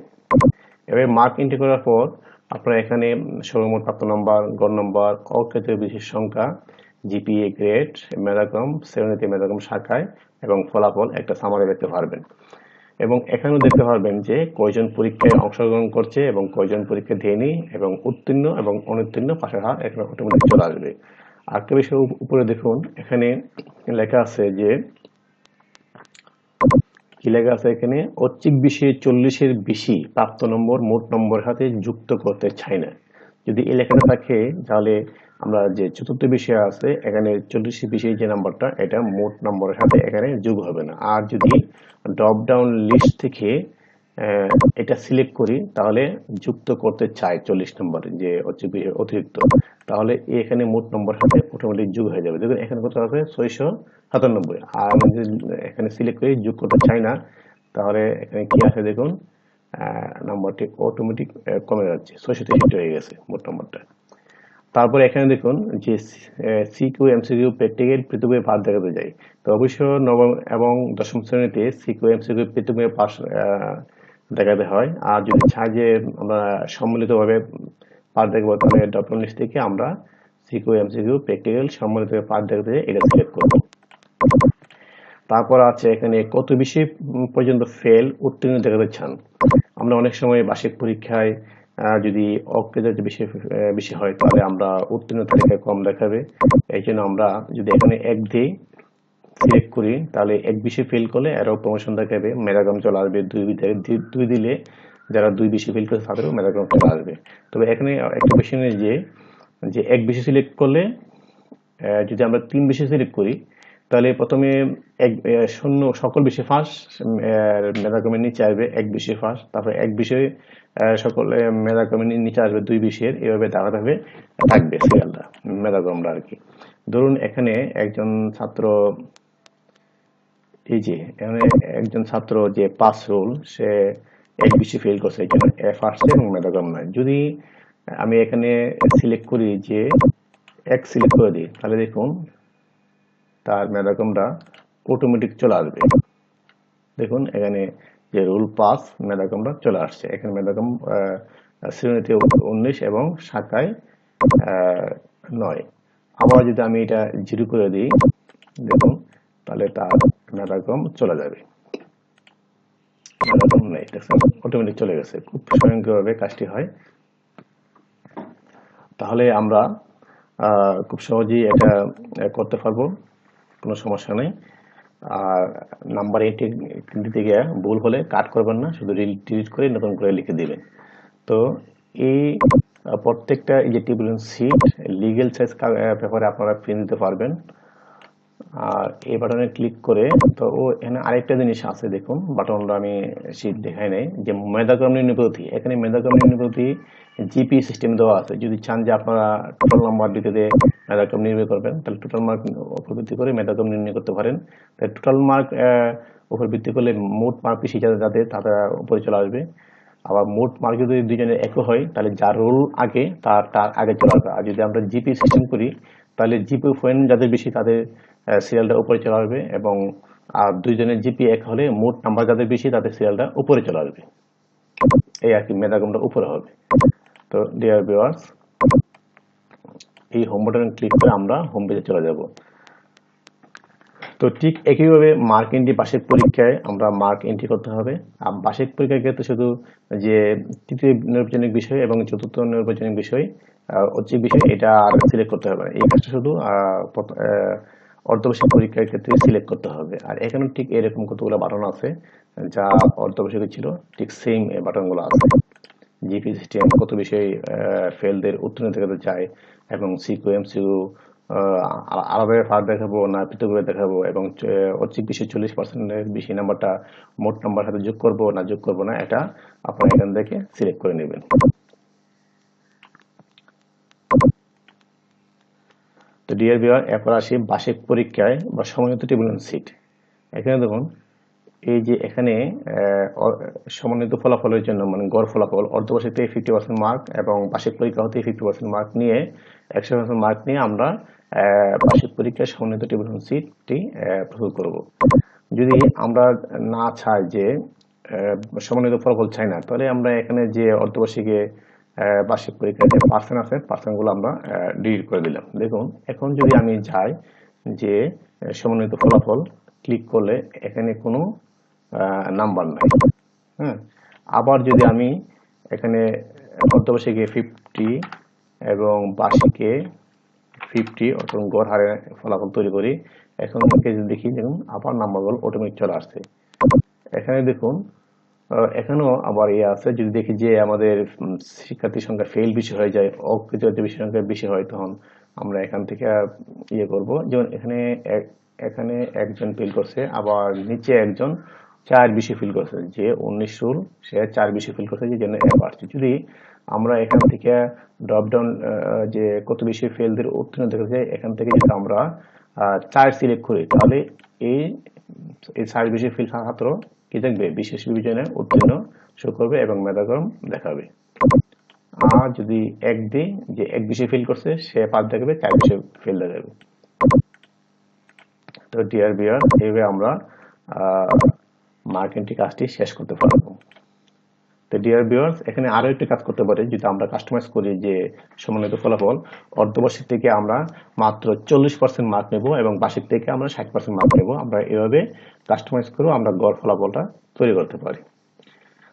এবার মার্ক এন্ট্রি করার পর আপনারা এখানে সর্বমোট প্রাপ্ত নম্বর, গড় নম্বর, অক্ষেত্র বিশেষ সংখ্যা, জিপিএ, গ্রেড, মেধাক্রম, শ্রেণীতে মেধাক্রম শাখায় এবং ফলাফল একটা সামারি দেখতে পারবেন। এবং এখানেও দেখতে পারবেন যে কয়জন পরীক্ষায় অংশগ্রহণ করছে এবং কয়জন পরীক্ষা দেয়নি এবং উত্তীর্ণ এবং অনুত্তীর্ণ পাশের হার এখানে অটোমেটিক চলে আসবে। আরেকটা বিষয় উপরে দেখুন, এখানে লেখা আছে যে কি লেখা আছে এখানে, ঐচ্ছিক বিষয়ে 40-এর বেশি প্রাপ্ত নম্বর মোট নম্বরের সাথে যুক্ত করতে চাই না। যদি এই লেখাটা থাকে তাহলে আমরা যে চতুর্থ বিষয় আছে এখানে 40 বিষয়ে যে নাম্বারটা এটা মোট নম্বরের সাথে এখানে যোগ হবে না। আর যদি ড্রপ ডাউন লিস্ট থেকে এটা সিলেক্ট করি তাহলে যুক্ত করতে চাই 40 নম্বর যে ঐচ্ছিক বিষয় অতিরিক্ত, তাহলে এখানে মোট নম্বরের সাথে অটোমেটিক যোগ হয়ে যাবে। দেখুন এখানে কত আছে 697, আর আমি যদি এখানে সিলেক্ট করি যোগ করতে চাই না তাহলে এখানে কি আছে দেখুন নাম্বারটি অটোমেটিক কমে যাচ্ছে, 663 হয়ে গেছে মোট নম্বরটা। তারপরে এখানে দেখুন যে সিকিউ এমসিকিউ প্র্যাকটিক্যাল পৃথকভাবে পাঠ দেখাতে যায়। তো অবশ্য নবম এবং দশম শ্রেণীতে সিকিউ এমসিকিউ পৃথকভাবে পাঠ দেখাতে হয়। আর যদি চাই যে আমরা সম্মিলিতভাবে পাঠ দেখবো তাহলে ড্রপডাউন লিস্ট থেকে আমরা সিকিউ এমসিকিউ প্র্যাকটিক্যাল সম্মিলিতভাবে পাঠ দেখাতে যায় এটা সিলেক্ট করব। তারপর আছে এখানে কত বিষয় পর্যন্ত ফেল উত্তীর্ণ দেখাতে চান। আমরা অনেক সময় বার্ষিক পরীক্ষায় যদি অকৃত বিষয় হয় তাহলে আমরা উত্তীর্ণ তালিকায় কম দেখাবে। এই জন্য আমরা যদি এখানে 1 দিই সিলেক্ট করি তাহলে 1 বিষয় ফেল করলে আরো প্রমোশন দেখাবে, মেধাক্রম চলে আসবে। 2 দিলে যারা 2 বিষয় ফেল করে তাদেরও মেধাক্রম চলে আসবে। তবে এখানে একটা বিষয় নেই যে 1 বিষয় সিলেক্ট করলে যদি আমরা 3 বিষয় সিলেক্ট করি তাহলে প্রথমে শূন্য সকল বিষয় ফার্স্ট, মেধাক্রমের নিচে আসবে 1 বিষয় ফার্স্ট, তারপরে 1 বিষয় সকল মেধাক্রমের নিচে আসবে 2 বিষয়ের, এভাবে দাঁড়াতে থাকবে সিরিয়ালটা মেধাক্রমটা আর কি। ধরুন এখানে একজন ছাত্র এই যে এখানে একজন ছাত্র যে পাস রোল সে 1 বিষয় ফেল করছে, এই জন্য ফার্স্ট এবং মেধাক্রম নয়। যদি আমি এখানে সিলেক্ট করি যে 1 সিলেক্ট করে দিই তাহলে দেখুন তার মেধাক্রমটা অটোমেটিক চলে আসবে। দেখুন এখানে যে রুল পাস মেধাক্রমটা চলে আসছে। এখানে মেধাক্রম শ্রেণীতে 19 এবং শাখায় 9। আবার যদি আমি এটা 0 করে দিই দেখুন তাহলে তার মেধাক্রম চলে যাবে, মেধাক্রম নেই, অটোমেটিক চলে গেছে। খুব স্বয়ংক্রিয়ভাবে কাজটি হয়। তাহলে আমরা খুব সহজেই এটা করতে পারবো, কোনো সমস্যা নেই। আর নাম্বার এন্ট্রি দিতে গিয়ে ভুল হলে কাট করবেন না, শুধু ডিলিট করে নতুন করে লিখে দিবেন। তো এই প্রত্যেকটা এই যে টেবিল সিট লিগ্যাল সাইজ পেপারে আপনারা প্রিন্ট দিতে পারবেন। আর এই বাটনে ক্লিক করে, তো এখানে আরেকটা জিনিস আছে দেখুন, বাটনটা আমি শীট দেখাই নাই, যে মেধাক্রম নির্ণয় পদ্ধতি। এখানে মেধাক্রম নির্ণয় পদ্ধতি জিপি সিস্টেম দেওয়া আছে। যদি চান যে আপনারা টোটাল নাম্বার দিতে দিয়ে মেধাক্রম নির্ণয় করবেন, তাহলে টোটাল মার্ক উপর ভিত্তি করে মেধাক্রম নির্ণয় করতে পারেন। তাই টোটাল মার্ক উপর ভিত্তি করলে মোট মার্ক বেশি যাতে তাদের উপরে চলে আসবে। আবার মোট মার্ক যদি দুজনের একই হয়, তাহলে যার রোল আগে তার আগে চলে আসবে। আর যদি আমরা জিপি সিস্টেম করি, তাহলে জিপি পয়েন্ট যাদের বেশি তাদের সিরিয়ালটা উপরে চলে আসবে, এবং আর দুইজনের জিপি এক হলে মোট নাম্বার যাদের বেশি তাদের সিরিয়ালটা উপরে চলে আসবে। এই আর কি, মেধাক্রমটা উপরে হবে। তো ডিয়ার ভিউয়ার্স, এই হোম বাটনে ক্লিক করে আমরা হোম পেজে চলে যাব। তো ঠিক একইভাবে মার্ক এন্ট্রি বার্ষিক পরীক্ষায় আমরা মার্ক এন্ট্রি করতে হবে। আর বার্ষিক পরীক্ষার ক্ষেত্রে শুধু যে তৃতীয় নির্বাচনিক বিষয় এবং চতুর্থ নির্বাচনিক বিষয়, ঐচ্ছিক বিষয়, এটা আর সিলেক্ট করতে হবে না। এই কাজটা শুধু অর্ধবার্ষিক পরীক্ষার ক্ষেত্রে সিলেক্ট করতে হবে। আর এখানে ঠিক এরকম কতগুলো বাটন আছে যা অর্ধবার্ষিকে ছিল, ঠিক সেম এই বাটনগুলো আছে। জিপি সিস্টেম কত বিষয় ফেলদের উত্তীর্ণ দেখাতে চায়, এবং সিকিউ এমসিকিউ আলাদা পার্ট দেখাবো না পৃথকভাবে দেখাবো, এবং ঐচ্ছিক বিষয় 40%-এর বেশি নাম্বারটা মোট নাম্বার সাথে যোগ করবো না যোগ করবো না, এটা আপনারা এখান থেকে সিলেক্ট করে নেবেন। তো ডিয়ার ভিউয়ার, এরপর আসি বার্ষিক পরীক্ষায় বা সমন্বিত টেবিল সিট। এখানে দেখুন, এই যে এখানে সমন্বিত ফলাফলের জন্য, মানে গড় ফলাফল, অর্ধবার্ষিক থেকে 50% মার্ক এবং বার্ষিক পরীক্ষা হতে 50% মার্ক নিয়ে 100% মার্ক নিয়ে আমরা বার্ষিক পরীক্ষায় সমন্বিত টেবিল সিটটি প্রস্তুত করব। যদি আমরা না চাই যে সমন্বিত ফলাফল চাই না, তাহলে আমরা এখানে যে অর্ধবার্ষিকে বার্ষিক পরীক্ষায় যে পার্সেন্ট আছে, পার্সেন্টগুলো আমরা ডিলিট করে দিলাম। দেখুন, এখন যদি আমি চাই যে সমন্বিত ফলাফল, ক্লিক করলে এখানে কোনো নাম্বার নাই। হ্যাঁ, আবার যদি আমি এখানে অর্ধবার্ষিকে 50 এবং বার্ষিকে 50 অর্থাৎ গড় হারে ফলাফল তৈরি করি, এখন দেখি, দেখুন আবার নাম্বারগুলো অটোমেটিক চলে আসছে। এখানে দেখুন, এখানেও আবার ইয়ে আছে। যদি দেখি যে আমাদের শিক্ষার্থীর সংখ্যা ফেল বেশি হয়ে যায়, অকৃত বিষয় সংখ্যা বেশি হয়, তখন আমরা এখান থেকে ইয়ে করব। যেমন এখানে একজন ফেল করছে, আবার নিচে একজন 4 বেশি ফিল করছে, যে 19 রুল সে 4 বেশি ফিল করছে, যে জন্য এফ আসছে। যদি আমরা এখান থেকে ড্রপ ডাউন যে কত বেশি ফেলদের উত্তীর্ণ দেখা যায়, এখান থেকে যদি আমরা 4 সিলেক্ট করি, তাহলে এই 4 বেশি ফিল ছাত্র কি দেখবে, বিশেষ বিবেচনে উত্তীর্ণ শো করবে এবং মেধাক্রম দেখাবে। আর যদি এক দিই, যে এক বেশি ফিল করছে সে 5 দেখাবে, 4 বেশি ফেল দেখাবে। তো ডিয়ার ভিউয়ার, এইভাবে আমরা মার্ক এন্ট্রি কাজটি শেষ করতে পারবো। তো ডিয়ার ভিউয়ার্স, এখানে আরো একটি কাজ করতে পারি, যদি আমরা কাস্টমাইজ করি যে সমন্বিত ফলাফল, অর্ধবার্ষিক থেকে আমরা মাত্র 40% মার্ক নেব এবং বার্ষিক থেকে আমরা 60% মার্ক নেব। আমরা এভাবে কাস্টমাইজ করেও আমরা গড় ফলাফলটা তৈরি করতে পারি।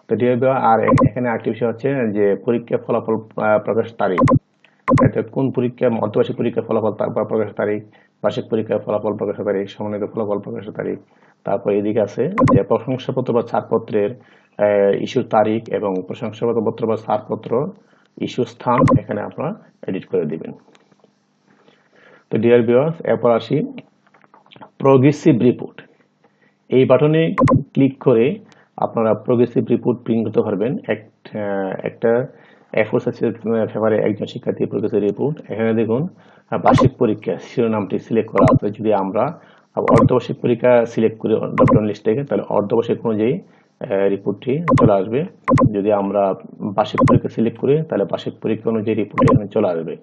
তো ডিয়ার ভিউয়ার, আর এখানে আরেকটি বিষয় হচ্ছে যে পরীক্ষা ফলাফল প্রকাশ তারিখ। কোন পরীক্ষা, অর্ধবার্ষিক পরীক্ষার ফলাফল প্রকাশের তারিখ, বার্ষিক পরীক্ষার ফলাফল প্রকাশের তারিখ, সমন্বিত ফলাফল প্রকাশের তারিখ। তারপর এদিকে আছে যে প্রশংসাপত্র বা ছাড়পত্রের ইস্যুর তারিখ এবং প্রশংসাপত্র বা ছাড়পত্র ইস্যু স্থান এখানে আপনারা এডিট করে দিবেন। তো ডিয়ার ভিউয়ার্স, এরপর আসি প্রগ্রেসিভ রিপোর্ট। এই বাটনে ক্লিক করে আপনারা প্রগ্রেসিভ রিপোর্ট প্রিন্ট করতে পারবেন। একটা A4 সাইজের পেপারে একজন শিক্ষার্থী প্রগ্রেসিভ রিপোর্ট। এখানে দেখুন, বার্ষিক পরীক্ষা শিরোনামটি সিলেক্ট করা আছে। যদি আমরা অর্ধবার্ষিক পরীক্ষা সিলেক্ট করি ড্রপডাউন লিস্ট থেকে, তাহলে অর্ধবার্ষিক অনুযায়ী রিপোর্টটি চলে আসবে। যদি আমরা বার্ষিক পরীক্ষা সিলেক্ট করি, তাহলে বার্ষিক পরীক্ষা অনুযায়ী রিপোর্ট এখানে চলে আসবে।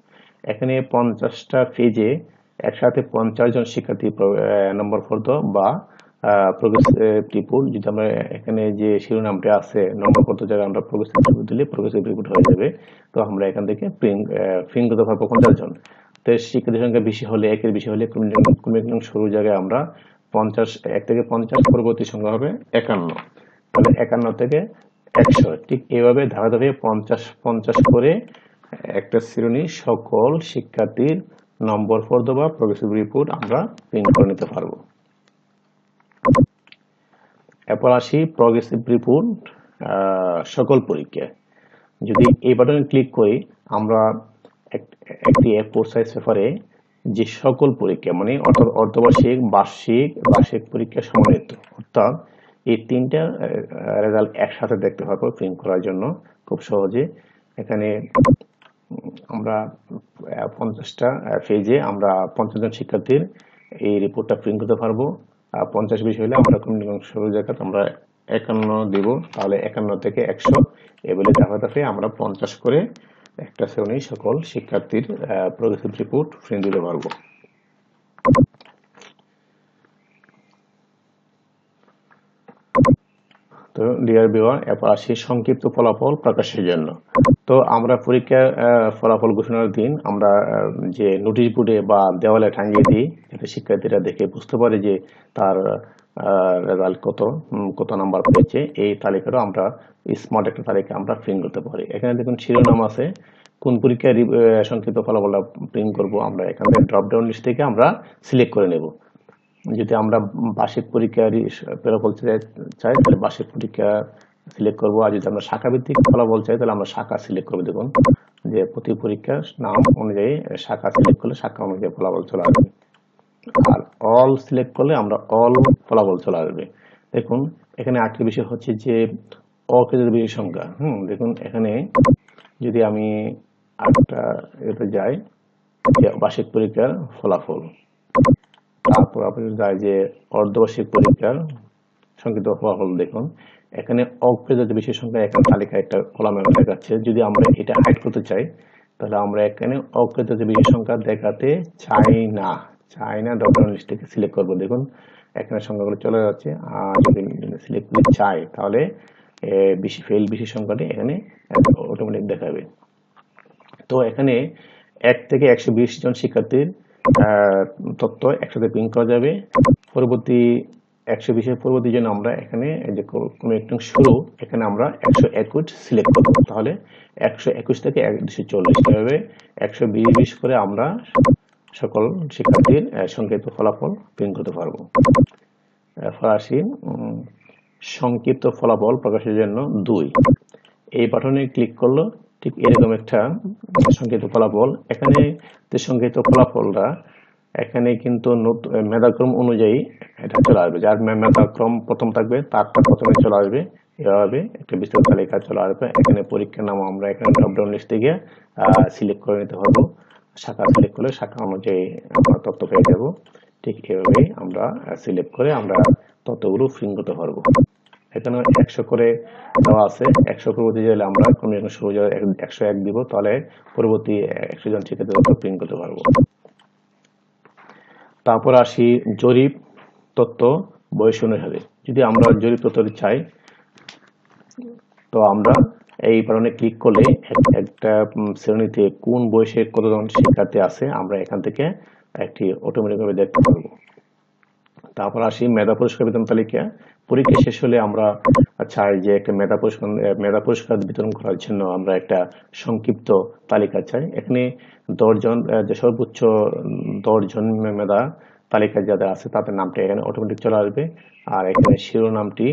এখানে 50টা পেজে একসাথে 50 জন শিক্ষার্থী নম্বর ফর্দ বা প্রগ্রেসিভ রিপোর্ট। যদি আমরা এখানে যে শিরোনামটা আছে নম্বর কত জায়গায় আমরা প্রগ্রেসিভ রিপোর্ট দিলে প্রগ্রেসিভ রিপোর্ট হয়ে যাবে। তো আমরা এখান থেকে প্রিন্ট করতে পারবো 50 জন। তো শিক্ষার্থীর সংখ্যা বেশি হলে, একের বেশি হলে ক্রমিক শুরু জায়গায় আমরা 50, 1 থেকে 50, পরবর্তী সংখ্যা হবে 51। তাহলে 51 থেকে 100, ঠিক এইভাবে ধাপে ধাপে 50 50 করে একটা শ্রেণী সকল শিক্ষার্থীর নম্বর ফর্দ বা প্রগ্রেসিভ রিপোর্ট আমরা প্রিন্ট করে নিতে পারবো। এরপর আসি প্রগ্রেসিভ রিপোর্ট সকল পরীক্ষায়। যদি এই বাটনে ক্লিক করি আমরা একটি A4 সাইজ পেপারে যে সকল পরীক্ষা মানে অর্ধবার্ষিক, বার্ষিক পরীক্ষা সম্মিলিত অর্থাৎ এই তিনটা রেজাল্ট একসাথে দেখতে পারবো প্রিন্ট করার জন্য খুব সহজে। এখানে আমরা 50টা পেজে আমরা 50 জন শিক্ষার্থীর এই রিপোর্টটা প্রিন্ট করতে পারবো। 50 বিষয় হলে আমরা শুরু জায়গা আমরা 51 দিব, তাহলে 51 থেকে 100 এগুলো ধাপে আমরা 50 করে একটা শ্রেণী সকল শিক্ষার্থীর প্রগ্রেসিভ রিপোর্ট প্রিন্ট দিতে পারবো। তো ডিয়ার ভিউয়ার, এরপর আসি সংক্ষিপ্ত ফলাফল প্রকাশের জন্য। তো আমরা পরীক্ষার ফলাফল ঘোষণার দিন আমরা যে নোটিশ বোর্ডে বা দেওয়ালে টাঙিয়ে দিই যাতে শিক্ষার্থীরা দেখে বুঝতে পারে যে তার রেজাল্ট কত নাম্বার পেয়েছে, এই তালিকাটা আমরা স্মার্ট একটা তালিকা আমরা প্রিন্ট করতে পারি। এখানে দেখুন শিরোনাম আছে, কোন পরীক্ষার সংক্ষিপ্ত ফলাফলটা প্রিন্ট করব আমরা এখান থেকে ড্রপ ডাউন লিস্ট থেকে আমরা সিলেক্ট করে নেব। যদি আমরা বার্ষিক পরীক্ষার ফলাফল চাই তাহলে বার্ষিক পরীক্ষা সিলেক্ট করব, আর যদি আমরা শাখা ভিত্তিক ফলাফল চাই তাহলে আমরা শাখা সিলেক্ট করবো। দেখুন যে প্রতি পরীক্ষার নাম অনুযায়ী শাখা সিলেক্ট করলে শাখা অনুযায়ী ফলাফল চলে আসবে, আর অল সিলেক্ট করলে আমরা অল ফলাফল চলে আসবে। দেখুন এখানে আরেকটি বিষয় হচ্ছে যে অকৃত বিষয় সংখ্যা। দেখুন এখানে যদি আমি আরেকটা এতে যাই বার্ষিক পরীক্ষার ফলাফল, তারপর আপনি যায় যে অর্ধবার্ষিক পরীক্ষার সংক্ষিপ্ত ফলাফল, দেখুন এখানে অপ্রযোজ্য বিষয় সংখ্যা এখানে তালিকায় একটা কলামে দেখাচ্ছে। যদি আমরা এটা হাইড করতে চাই তাহলে আমরা এখানে অপ্রযোজ্য বিষয় সংখ্যা দেখাতে চাই না ড্রপ ডাউন লিস্ট থেকে সিলেক্ট করব। দেখুন এখানে সংখ্যাগুলো চলে যাচ্ছে, আর যদি সিলেক্ট করতে চাই তাহলে ফেল বিষয় সংখ্যাটি এখানে অটোমেটিক দেখাবে। তো এখানে 1 থেকে 120 জন শিক্ষার্থীর তথ্য একসাথে প্রিন্ট করা যাবে। পরবর্তী 120 পরবর্তী জন্য আমরা এখানে যে কোনো একটু শুরু এখানে আমরা 121 সিলেক্ট করব, তাহলে 121 থেকে 240 এভাবে 120 করে আমরা সকল শিক্ষার্থীর সংক্ষিপ্ত ফলাফল প্রিন্ট করতে পারবো। এরপর আসি সংক্ষিপ্ত ফলাফল প্রকাশের জন্য 2 এই বাটনে ক্লিক করলো ঠিক এরকম একটা সংক্ষিপ্ত ফলাফল। এখানে যে সংক্ষিপ্ত ফলাফলটা এখানে কিন্তু মেধাক্রম অনুযায়ী এটা চলে আসবে, যার মেধাক্রম প্রথম থাকবে তারটা প্রথমে চলে আসবে, এভাবে একটা বিস্তারিত তালিকা চলে আসবে। এখানে পরীক্ষার নাম আমরা এখানে ড্রপ ডাউন লিস্ট থেকে সিলেক্ট করে নিতে পারবো, শাখা সিলেক্ট করলে শাখা অনুযায়ী আমরা তথ্য পেয়ে যাবো। ঠিক এভাবেই আমরা সিলেক্ট করে আমরা তথ্যগুলো প্রিন্ট করতে পারবো। এখানে 100 করে দেওয়া আছে, 100 পরবর্তী চাইলে আমরা কোনো 101 দিব, তাহলে পরবর্তী 100 জন শিক্ষার্থী তথ্য প্রিন্ট করতে পারবো। তারপর আসি জরিপ তথ্য বয়স অনুসারে। যদি আমরা জরিপ তথ্য চাই তো আমরা এই বাটনে ক্লিক করলে একটা শ্রেণীতে কোন বয়সে কতজন শিক্ষার্থী আছে আমরা এখান থেকে একটি অটোমেটিক ভাবে দেখতে পারবো। তারপর আসি মেধা পুরস্কার বিতরণ তালিকা। পরীক্ষা শেষ হলে আমরা চাই যে একটা মেধা পুরস্কার বিতরণ করার জন্য আমরা একটা সংক্ষিপ্ত তালিকা চাই। এখানে 10 জন যে সর্বোচ্চ 10 জন মেধা তালিকা যাদের আছে তাদের নামটা এখানে অটোমেটিক চলে আসবে, আর এখানে শিরোনামটি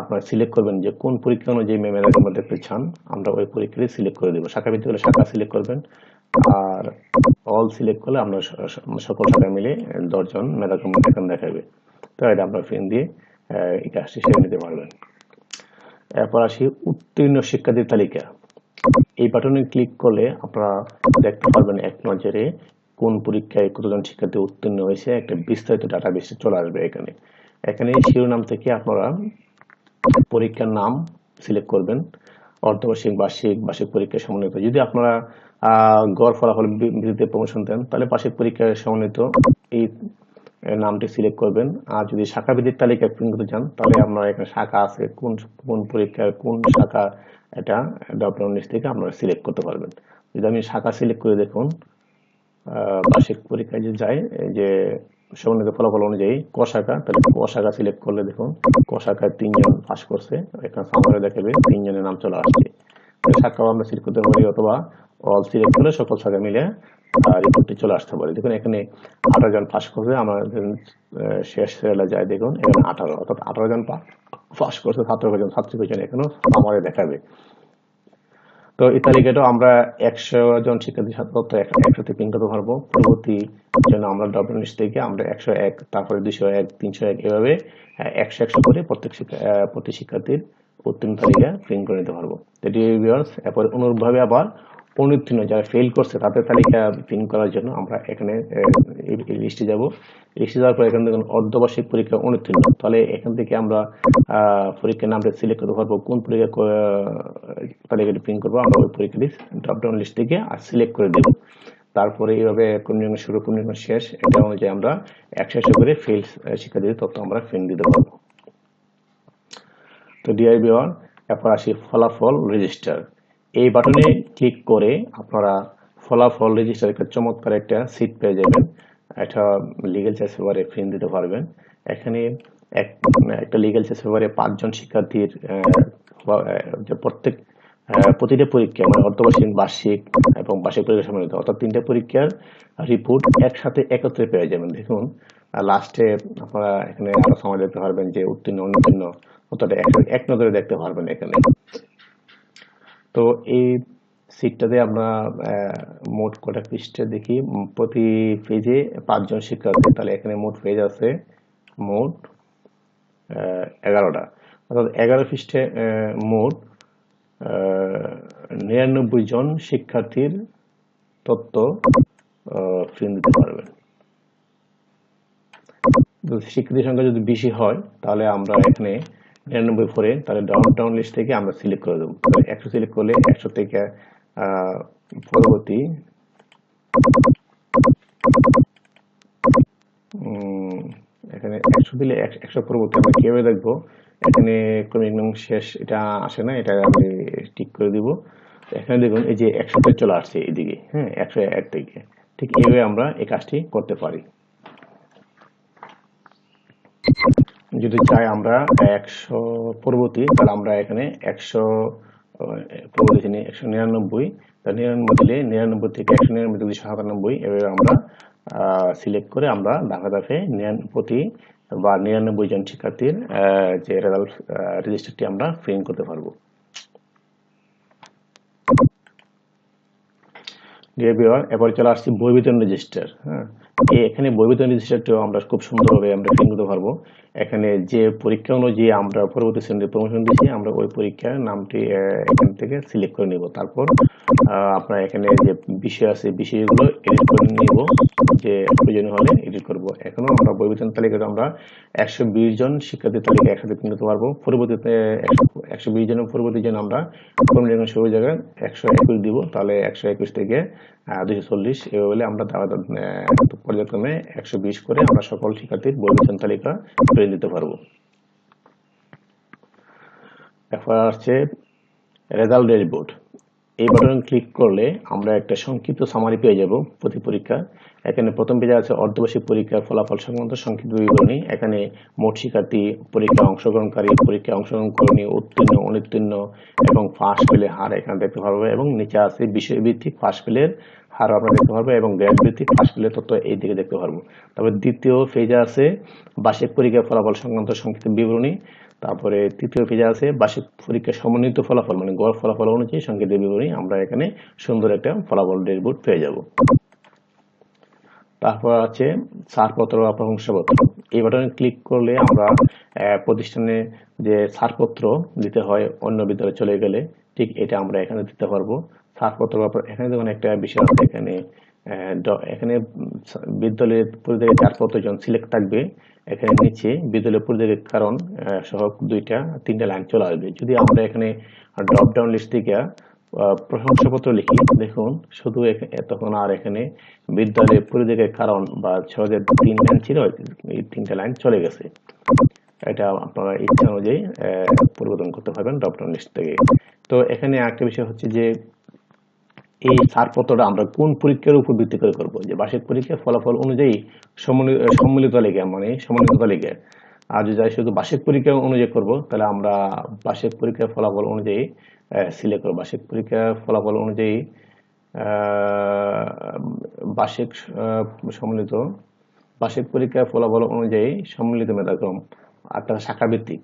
আপনারা সিলেক্ট করবেন যে কোন পরীক্ষা অনুযায়ী মেধাক্রম দেখতে চান, আমরা ওই পরীক্ষাটি সিলেক্ট করে দেবো। শাখা ভিত্তিক হলে শাখা সিলেক্ট করবেন, আর অল সিলেক্ট করলে আমরা সকল শাখা মিলে 10 জন মেধাক্রম এখন দেখাবে। তো এটা আপনার প্রিন্ট দিয়ে এই কাজটি সেরে নিতে পারবেন। এরপর আসি উত্তীর্ণ শিক্ষার্থীর তালিকা। এই বাটনে ক্লিক করলে আপনারা দেখতে পারবেন এক নজরে কোন পরীক্ষায় কতজন শিক্ষার্থী উত্তীর্ণ হয়েছে, একটা বিস্তারিত ডাটাবেস চলে আসবে। এখানে শিরোনাম থেকে আপনারা পরীক্ষার নাম সিলেক্ট করবেন, অর্ধবার্ষিক, বার্ষিক পরীক্ষা সমন্বিত। যদি আপনারা গড় ফলাফল ভিত্তিতে প্রমোশন দেন তাহলে বার্ষিক পরীক্ষায় সমন্বিত এই নামটি সিলেক্ট করবেন, আর যদি শাখা ভিত্তিক তালিকা প্রিন্ট করতে চান তাহলে আপনারা এখানে শাখা আছে কোন পরীক্ষার কোন শাখা, এটা ড্রপ ডাউন লিস্ট থেকে আপনারা সিলেক্ট করতে পারবেন। যদি আমি শাখা সিলেক্ট করে দেখুন বার্ষিক পরীক্ষায় যে যায় যে সমন্বিত ফলাফল অনুযায়ী ক শাখা, তাহলে ক শাখা সিলেক্ট করলে দেখুন ক শাখায় 3 জন পাস করছে, এখানে সামনে দেখাবে 3 জনের নাম চলে আসছে। শাখাও আমরা সিলেক্ট করতে পারি, অথবা অল সিলেক্ট করলে সকল শাখা মিলে রিপোর্টটি চলে আসতে পারে। দেখুন এখানে 18 জন পাস করছে, আমাদের শেষ সেলে যায়, দেখুন এখানে 18, অর্থাৎ 18 জন পাস করছে, 17 জন ছাত্রী পেয়েছেন, এখানেও আমাদের দেখাবে। তো এই তালিকাটা আমরা 100 জন শিক্ষার্থী তথ্য একসাথে প্রিন্ট করতে পারবো। পরবর্তী জন্য আমরা ড্রপডাউন লিস্ট থেকে আমরা 101, তারপরে 201, 301 এভাবে 100 করে প্রতি শিক্ষার্থীর উত্তীর্ণ তালিকা প্রিন্ট করে নিতে পারবো। এরপর অনুরূপভাবে আবার অনুত্তীর্ণ যারা ফেল করছে তাদের তালিকা প্রিন্ট করার জন্য আমরা এখানে লিস্টে যাব। লিস্টে যাওয়ার পর এখান থেকে অর্ধবার্ষিক পরীক্ষা অনুত্তীর্ণ, তাহলে এখান থেকে আমরা পরীক্ষার নামটা সিলেক্ট করতে পারবো, কোন পরীক্ষা তালিকাটি প্রিন্ট করবো আমরা ওই পরীক্ষাটি ড্রপডাউন লিস্ট থেকে আর সিলেক্ট করে দেবো। তারপরে এইভাবে ক্রমনির্ণয় শুরু, ক্রমনির্ণয় শেষ, এটা অনুযায়ী আমরা 100 করে ফেল শিক্ষার্থীদের তথ্য আমরা প্রিন্ট দিতে পারবো। তো ডিয়ার ভিউয়ার, এরপর আসি ফলাফল রেজিস্টার। এই বাটনে ক্লিক করে আপনারা ফলাফল রেজিস্টার একটা চমৎকার একটা সিট পেয়ে যাবেন। এটা লিগ্যাল চার্জ পেপারে প্রিন্ট দিতে পারবেন। এখানে একটা লিগ্যাল চার্জ পেপারে 5 জন শিক্ষার্থীর প্রতিটা পরীক্ষা মানে অর্ধবার্ষিক, বার্ষিক এবং বার্ষিক পরীক্ষা সম্মিলিত, অর্থাৎ 3টা পরীক্ষার রিপোর্ট একসাথে একত্রে পেয়ে যাবেন। দেখুন লাস্টে আপনারা এখানে আরো সময় দেখতে পারবেন যে উত্তীর্ণ অনুত্তীর্ণ, অর্থাৎ এক নজরে দেখতে পারবেন এখানে। তো এই সিটটাতে আমরা মোট কটা পৃষ্ঠা দেখি, প্রতি পেজে 5 জন শিক্ষার্থী, তাহলে এখানে মোট পেজ আছে মোট 11টা, অর্থাৎ 11 পৃষ্ঠে মোট 99 জন শিক্ষার্থীর তথ্য প্রিন্ট দিতে পারবেন। শিক্ষার্থীর সংখ্যা যদি বেশি হয় তাহলে আমরা এখানে 99 পরে তাহলে ড্রপডাউন লিস্ট থেকে আমরা সিলেক্ট করে দেবো। 100 সিলেক্ট করলে 100 থেকে পরবর্তী এখানে 100 দিলে 100 পরবর্তী আমরা কিভাবে দেখবো, এখানে ক্রমিক নং শেষ এটা আসে না, এটা আমি ঠিক করে দিব। এখানে দেখুন এই যে 100 চলে আসছে এদিকে, হ্যাঁ 101 থেকে, ঠিক এইভাবে আমরা এই কাজটি করতে পারি। যদি চাই আমরা 100 পরবর্তী, তাহলে আমরা এখানে 100 পরবর্তী 199, 99 দিলে 99 থেকে 199 থেকে 297 এভাবে আমরা সিলেক্ট করে আমরা ধাপে ধাপে প্রতি বা 99 জন শিক্ষার্থীর যে রেজাল্ট রেজিস্টারটি আমরা প্রিন্ট করতে পারবো। এবার চলে আসছি বই বিতরণ রেজিস্টার। হ্যাঁ, এখানে বই বিতরণ রেজিস্টারটিও আমরা খুব সুন্দরভাবে আমরা প্রিন্ট করতে পারবো। এখানে যে পরীক্ষা অনুযায়ী আমরা পরবর্তী শ্রেণীতে প্রমোশন দিচ্ছি, আমরা ওই পরীক্ষার নামটি এখান থেকে সিলেক্ট করে নিব। তারপর আপনার এখানে যে বিষয় আছে বিষয়গুলো এডিট করে নিব, যে প্রয়োজনীয় হলে এডিট করব। এখনো আমরা বই বিতরণ তালিকাতে আমরা 120 জন শিক্ষার্থীর তালিকা একসাথে প্রিন্ট করতে পারবো। পরবর্তীতে 120 জনের পরবর্তী জন আমরা শুরু জায়গায় 121 দিব, তাহলে 121 থেকে 240 এভাবে আমরা পর্যায়ক্রমে 120 করে আমরা সকল শিক্ষার্থীর বই বিতরণ তালিকা প্রিন্ট দিতে পারবো। এরপর আসছে রেজাল্ট ড্যাশবোর্ড। এই বাটনে ক্লিক করলে আমরা একটা সংক্ষিপ্ত সামারি পেয়ে যাব প্রতি পরীক্ষা। এখানে প্রথম পেজে আছে অর্ধবার্ষিক পরীক্ষার ফলাফল সংক্রান্ত সংক্ষিপ্ত বিবরণী। এখানে মোট শিক্ষার্থী, পরীক্ষায় অংশগ্রহণকারী, পরীক্ষায় অংশগ্রহণ করেনি, উত্তীর্ণ, অনুত্তীর্ণ এবং পাস ফেলের হার এখানে দেখতে পারবো, এবং নিচে আছে বিষয়ভিত্তিক পাস ফেলের হার আমরা দেখতে পারবো এবং গ্রেড ভিত্তিক পাস ফেলের তথ্য এই দিকে দেখতে পারবো। তারপর দ্বিতীয় পেজে আছে বার্ষিক পরীক্ষার ফলাফল সংক্রান্ত সংক্ষিপ্ত বিবরণী। তারপরে তৃতীয় পেজে আছে বার্ষিক পরীক্ষার সমন্বিত ফলাফল মানে গড় ফলাফল অনুযায়ী সংক্ষিপ্ত বিবরণী। আমরা এখানে সুন্দর একটা ফলাফল ড্যাশবোর্ড পেয়ে যাব। তারপর আছে ছাড়পত্র বা প্রশংসাপত্র। এই বাটনে ক্লিক করলে আমরা প্রতিষ্ঠানে যে ছাড়পত্র দিতে হয় অন্য বিদ্যালয়ে চলে গেলে, ঠিক এটা আমরা এখানে দিতে পারবো। ছাড়পত্র বা এখানে দেখুন একটা বিষয় আছে, এখানে বিদ্যালয়ের পরিত্যাগের ছাড়পত্র জন সিলেক্ট থাকবে। এখানে নিচে বিদ্যালয়ের পরিত্যাগের কারণ সহ 2-3টা লাইন চলে আসবে। যদি আমরা এখানে ড্রপ ডাউন লিস্ট থেকে প্রশংসাপত্র লিখি, দেখুন শুধু তখন আর এখানে বিদ্যালয়ের পরিত্যাগের কারণ বা সহজে 3 লাইন ছিল, এই 3টা লাইন চলে গেছে। এটা আপনারা ইচ্ছা অনুযায়ী পরিবর্তন করতে পারবেন ড্রপ ডাউন লিস্ট থেকে। তো এখানে একটা বিষয় হচ্ছে যে এই ছাড়পত্রটা আমরা কোন পরীক্ষার উপর ভিত্তি করে করব, যে বার্ষিক পরীক্ষার ফলাফল অনুযায়ী সম্মিলিত তালিকা মানে সমন্বিত তালিকা, আর যদি শুধু বার্ষিক পরীক্ষা অনুযায়ী করব তাহলে আমরা বার্ষিক পরীক্ষার ফলাফল অনুযায়ী সিলেক্ট করব। বার্ষিক পরীক্ষার ফলাফল অনুযায়ী বার্ষিক সম্মিলিত বার্ষিক পরীক্ষার ফলাফল অনুযায়ী সম্মিলিত মেধাক্রম, অর্থাৎ শাখাভিত্তিক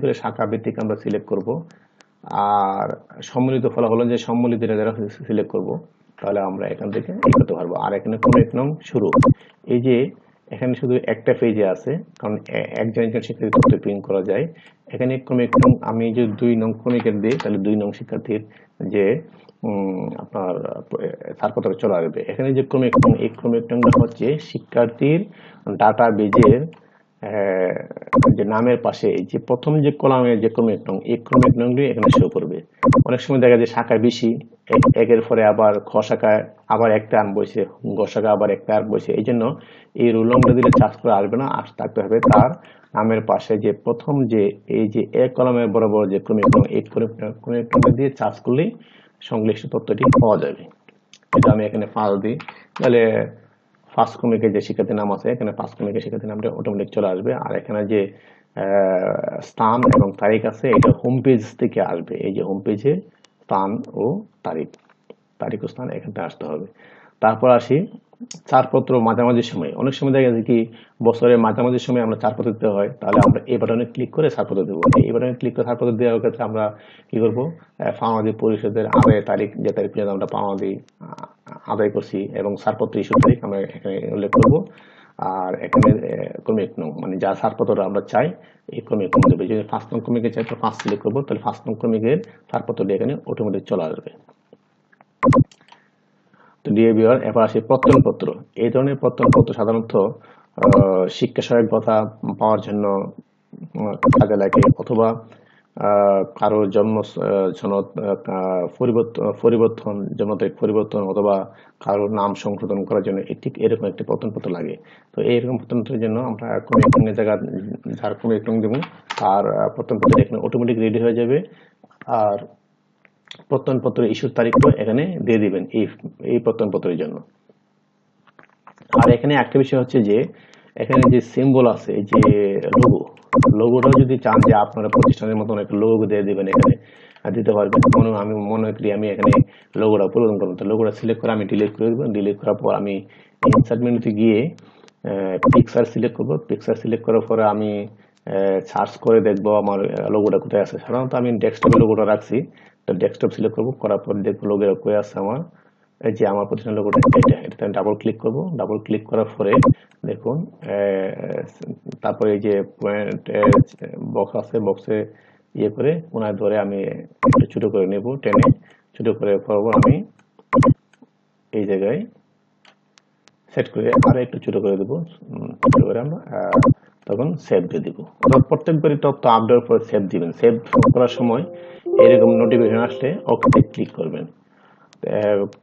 করে শাখাভিত্তিক আমরা সিলেক্ট করব। আর সম্মিলিত ফলাফল অনুযায়ী সম্মিলিত যারা সিলেক্ট করব, তাহলে আমরা এখান থেকে করতে পারবো। আর এখানে ক্রমিক নং শুরু, এই যে এখানে শুধু একটা পেজে আছে, কারণ একজন শিক্ষার্থী তথ্য প্রিন্ট করা যায়। এখানে ক্রমিক নং আমি যদি 2 নং ক্রমিকের দিই, তাহলে 2 নং শিক্ষার্থীর যে আপনার ছাড়পত্র চলে আসবে। এখানে যে ক্রমিক নং, এই ক্রমিক নংটা হচ্ছে শিক্ষার্থীর ডাটা বেজের যে নামের পাশে যে প্রথম যে কলামের যে ক্রমিক নং, এই ক্রমিক নংটি এখানে শো করবে। অনেক সময় দেখা যায় শাখা বেশি, একের পরে আবার খ শাখায় আবার একটা আন বসে, গ শাখা আবার একটা আর বসে, এই জন্য এই রুল নম্বর দিলে চার্জ করে আসবে না, থাকতে হবে তার নামের পাশে যে প্রথম যে এই যে এক কলামের বরাবর যে ক্রমিক নং, এই ক্রমিক নং দিয়ে চার্জ করলেই সংশ্লিষ্ট তথ্যটি পাওয়া যাবে। এটা আমি এখানে 5 দিই, তাহলে ফার্স্ট ক্রমিকের যে শিক্ষার্থীর নাম আছে, এখানে ফার্স্ট ক্রমিকের শিক্ষার্থীর নামটা অটোমেটিক চলে আসবে। আর এখানে যে স্থান এবং তারিখ আছে, এটা হোম পেজ থেকে আসবে। এই যে হোম পেজে স্থান ও তারিখ ও স্থান এখানটা আসতে হবে। তারপর আসি ছাড়পত্র মাঝামাঝি সময়। অনেক সময় দেখা যায় কি বছরের মাঝামাঝি সময় আমরা ছাড়পত্র দিতে হয়, তাহলে আমরা এই বাটনে ক্লিক করে ছাড়পত্র দেবো। এই বাটনে ক্লিক করে ছাড়পত্র দেওয়ার ক্ষেত্রে আমরা কি করবো, পাওনাদি পরিশোধের আদায়ের তারিখ, যে তারিখ পর্যন্ত আমরা পাওনাদি আদায় করছি এবং ছাড়পত্র ইস্যু তারিখ আমরা এখানে উল্লেখ করবো। আর এখানে ক্রমিক নং, মানে যা ছাড়পত্র আমরা চাই এই ক্রমিক নং দেবে। যদি 5 নং ক্রমিকে চাই তো 5 সিলেক্ট করবো, তাহলে 5 নং ক্রমিকের ছাড়পত্রটি এখানে অটোমেটিক চলে আসবে। তো ডিয়ার ভিউয়ার, এবার আসি প্রত্যয়নপত্র। এই ধরনের প্রত্যয়নপত্র সাধারণত শিক্ষা সহায়ক ভাতা পাওয়ার জন্য কাজে লাগে, অথবা কারো জন্ম সনদ পরিবর্তন, জন্ম তারিখ পরিবর্তন, অথবা কারোর নাম সংশোধন করার জন্য ঠিক এরকম একটি প্রত্যয়নপত্র লাগে। তো এইরকম প্রত্যয়নপত্রের জন্য আমরা ক্রমিক নংয়ের জায়গা যার ক্রমিক নং দেবো, তার প্রত্যয়নপত্র এখানে অটোমেটিক রেডি হয়ে যাবে। আর প্রত্যয়নপত্র ইস্যুর তারিখও এখানে দিয়ে দিবেন এই প্রত্যয়নপত্রের জন্য। আর এখানে একটা বিষয় হচ্ছে যে এখানে যে সিম্বল আছে, যে লোগোটা যদি চান যে আপনারা প্রতিষ্ঠানের মতন একটা লোগো দিয়ে দিবেন, এখানে দিতে পারবেন। আমি মনে করি আমি এখানে লোগোটা পরিবর্তন করবো, তো লোগোটা সিলেক্ট করে আমি ডিলিট করে দেবো। ডিলিট করার পর আমি ইনসার্ট মেনুতে গিয়ে পিকচার সিলেক্ট করবো। পিকচার সিলেক্ট করার পরে আমি সার্চ করে দেখবো আমার লোগোটা কোথায় আছে। সাধারণত আমি ডেস্কটপে লোগোটা রাখছি, তো ডেস্কটপ সিলেক্ট করবো, করার পর দেখবো লোগোটা কোথায় আছে আমার। এই যে আমার প্রতিষ্ঠান লোগোটা, এটাতে আমি ডাবল ক্লিক করবো। ডাবল ক্লিক করার পরে দেখুন তারপরে এই যে পয়েন্ট বক্স আছে, বক্সে ইয়ে করে কোনায় ধরে আমি একটু ছোট করে নেব, টেনে ছোট করে করবো আমি এই জায়গায় সেট করে আরো একটু ছোট করে দেবো। ছোট করে আমরা তখন সেভ দিয়ে দিব। প্রত্যেকবারই তথ্য আপডেট করে সেভ দিবেন। সেভ করার সময় এরকম নোটিফিকেশন আসলে ওকে ক্লিক করবেন।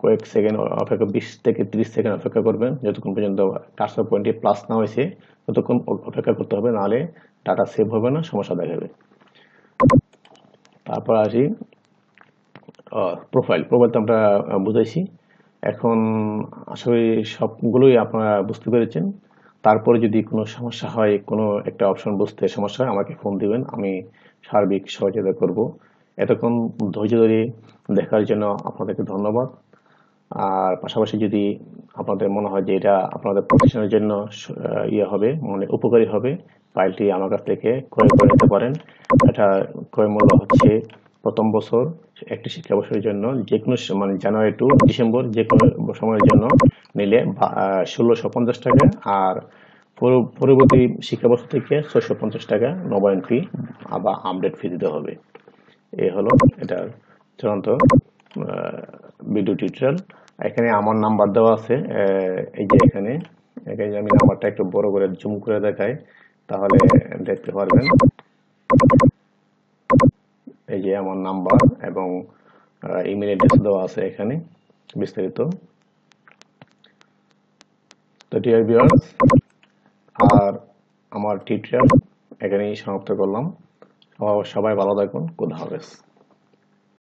কয়েক সেকেন্ড অপেক্ষা, 20 থেকে 30 সেকেন্ড অপেক্ষা করবেন, যতক্ষণ পর্যন্ত 400 পয়েন্টে প্লাস না হয়েছে ততক্ষণ অপেক্ষা করতে হবে, নাহলে ডাটা সেভ হবে না, সমস্যা দেখাবে। তারপর আসি প্রোফাইল। প্রোফাইল তো আমরা বুঝাইছি, এখন আশা করি সবগুলোই আপনারা বুঝতে পেরেছেন। তারপরে যদি কোনো সমস্যা হয়, কোনো একটা অপশন বুঝতে সমস্যা হয়, আমাকে ফোন দিবেন, আমি সার্বিক সহযোগিতা করব। এতক্ষণ ধৈর্য ধরে দেখার জন্য আপনাদেরকে ধন্যবাদ। আর পাশাপাশি যদি আপনাদের মনে হয় যে এটা আপনাদের প্রতিষ্ঠানের জন্য ইয়ে হবে, মানে উপকারী হবে, ফাইলটি আমার কাছ থেকে ক্রয় করে নিতে পারেন। এটা ক্রয় মূল্য হচ্ছে প্রথম বছর একটি শিক্ষাবর্ষের জন্য যে কোনো মানে জানুয়ারি টু ডিসেম্বর যে কোনো সময়ের জন্য নিলে 1650 টাকা, আর পরবর্তী শিক্ষাবর্ষ থেকে 650 টাকা নবায়ন ফি বা আপডেট ফি দিতে হবে। এই হলো এটা চূড়ান্ত ভিডিও টিউটোরিয়াল। এখানে আমার নাম্বার দেওয়া আছে, এই যে এখানে আমি নাম্বারটা একটু বড় করে জুম করে দেখাই, তাহলে দেখতে পারবেন। এই যে আমার নাম্বার এবং ইমেল অ্যাড্রেস দেওয়া আছে এখানে বিস্তারিত। তো ডিয়ার ভিউয়ার্স, আর আমার টিউটোরিয়াল এখানেই সমাপ্ত করলাম। সবাই ভালো থাকুন, খুদা হাফেজ।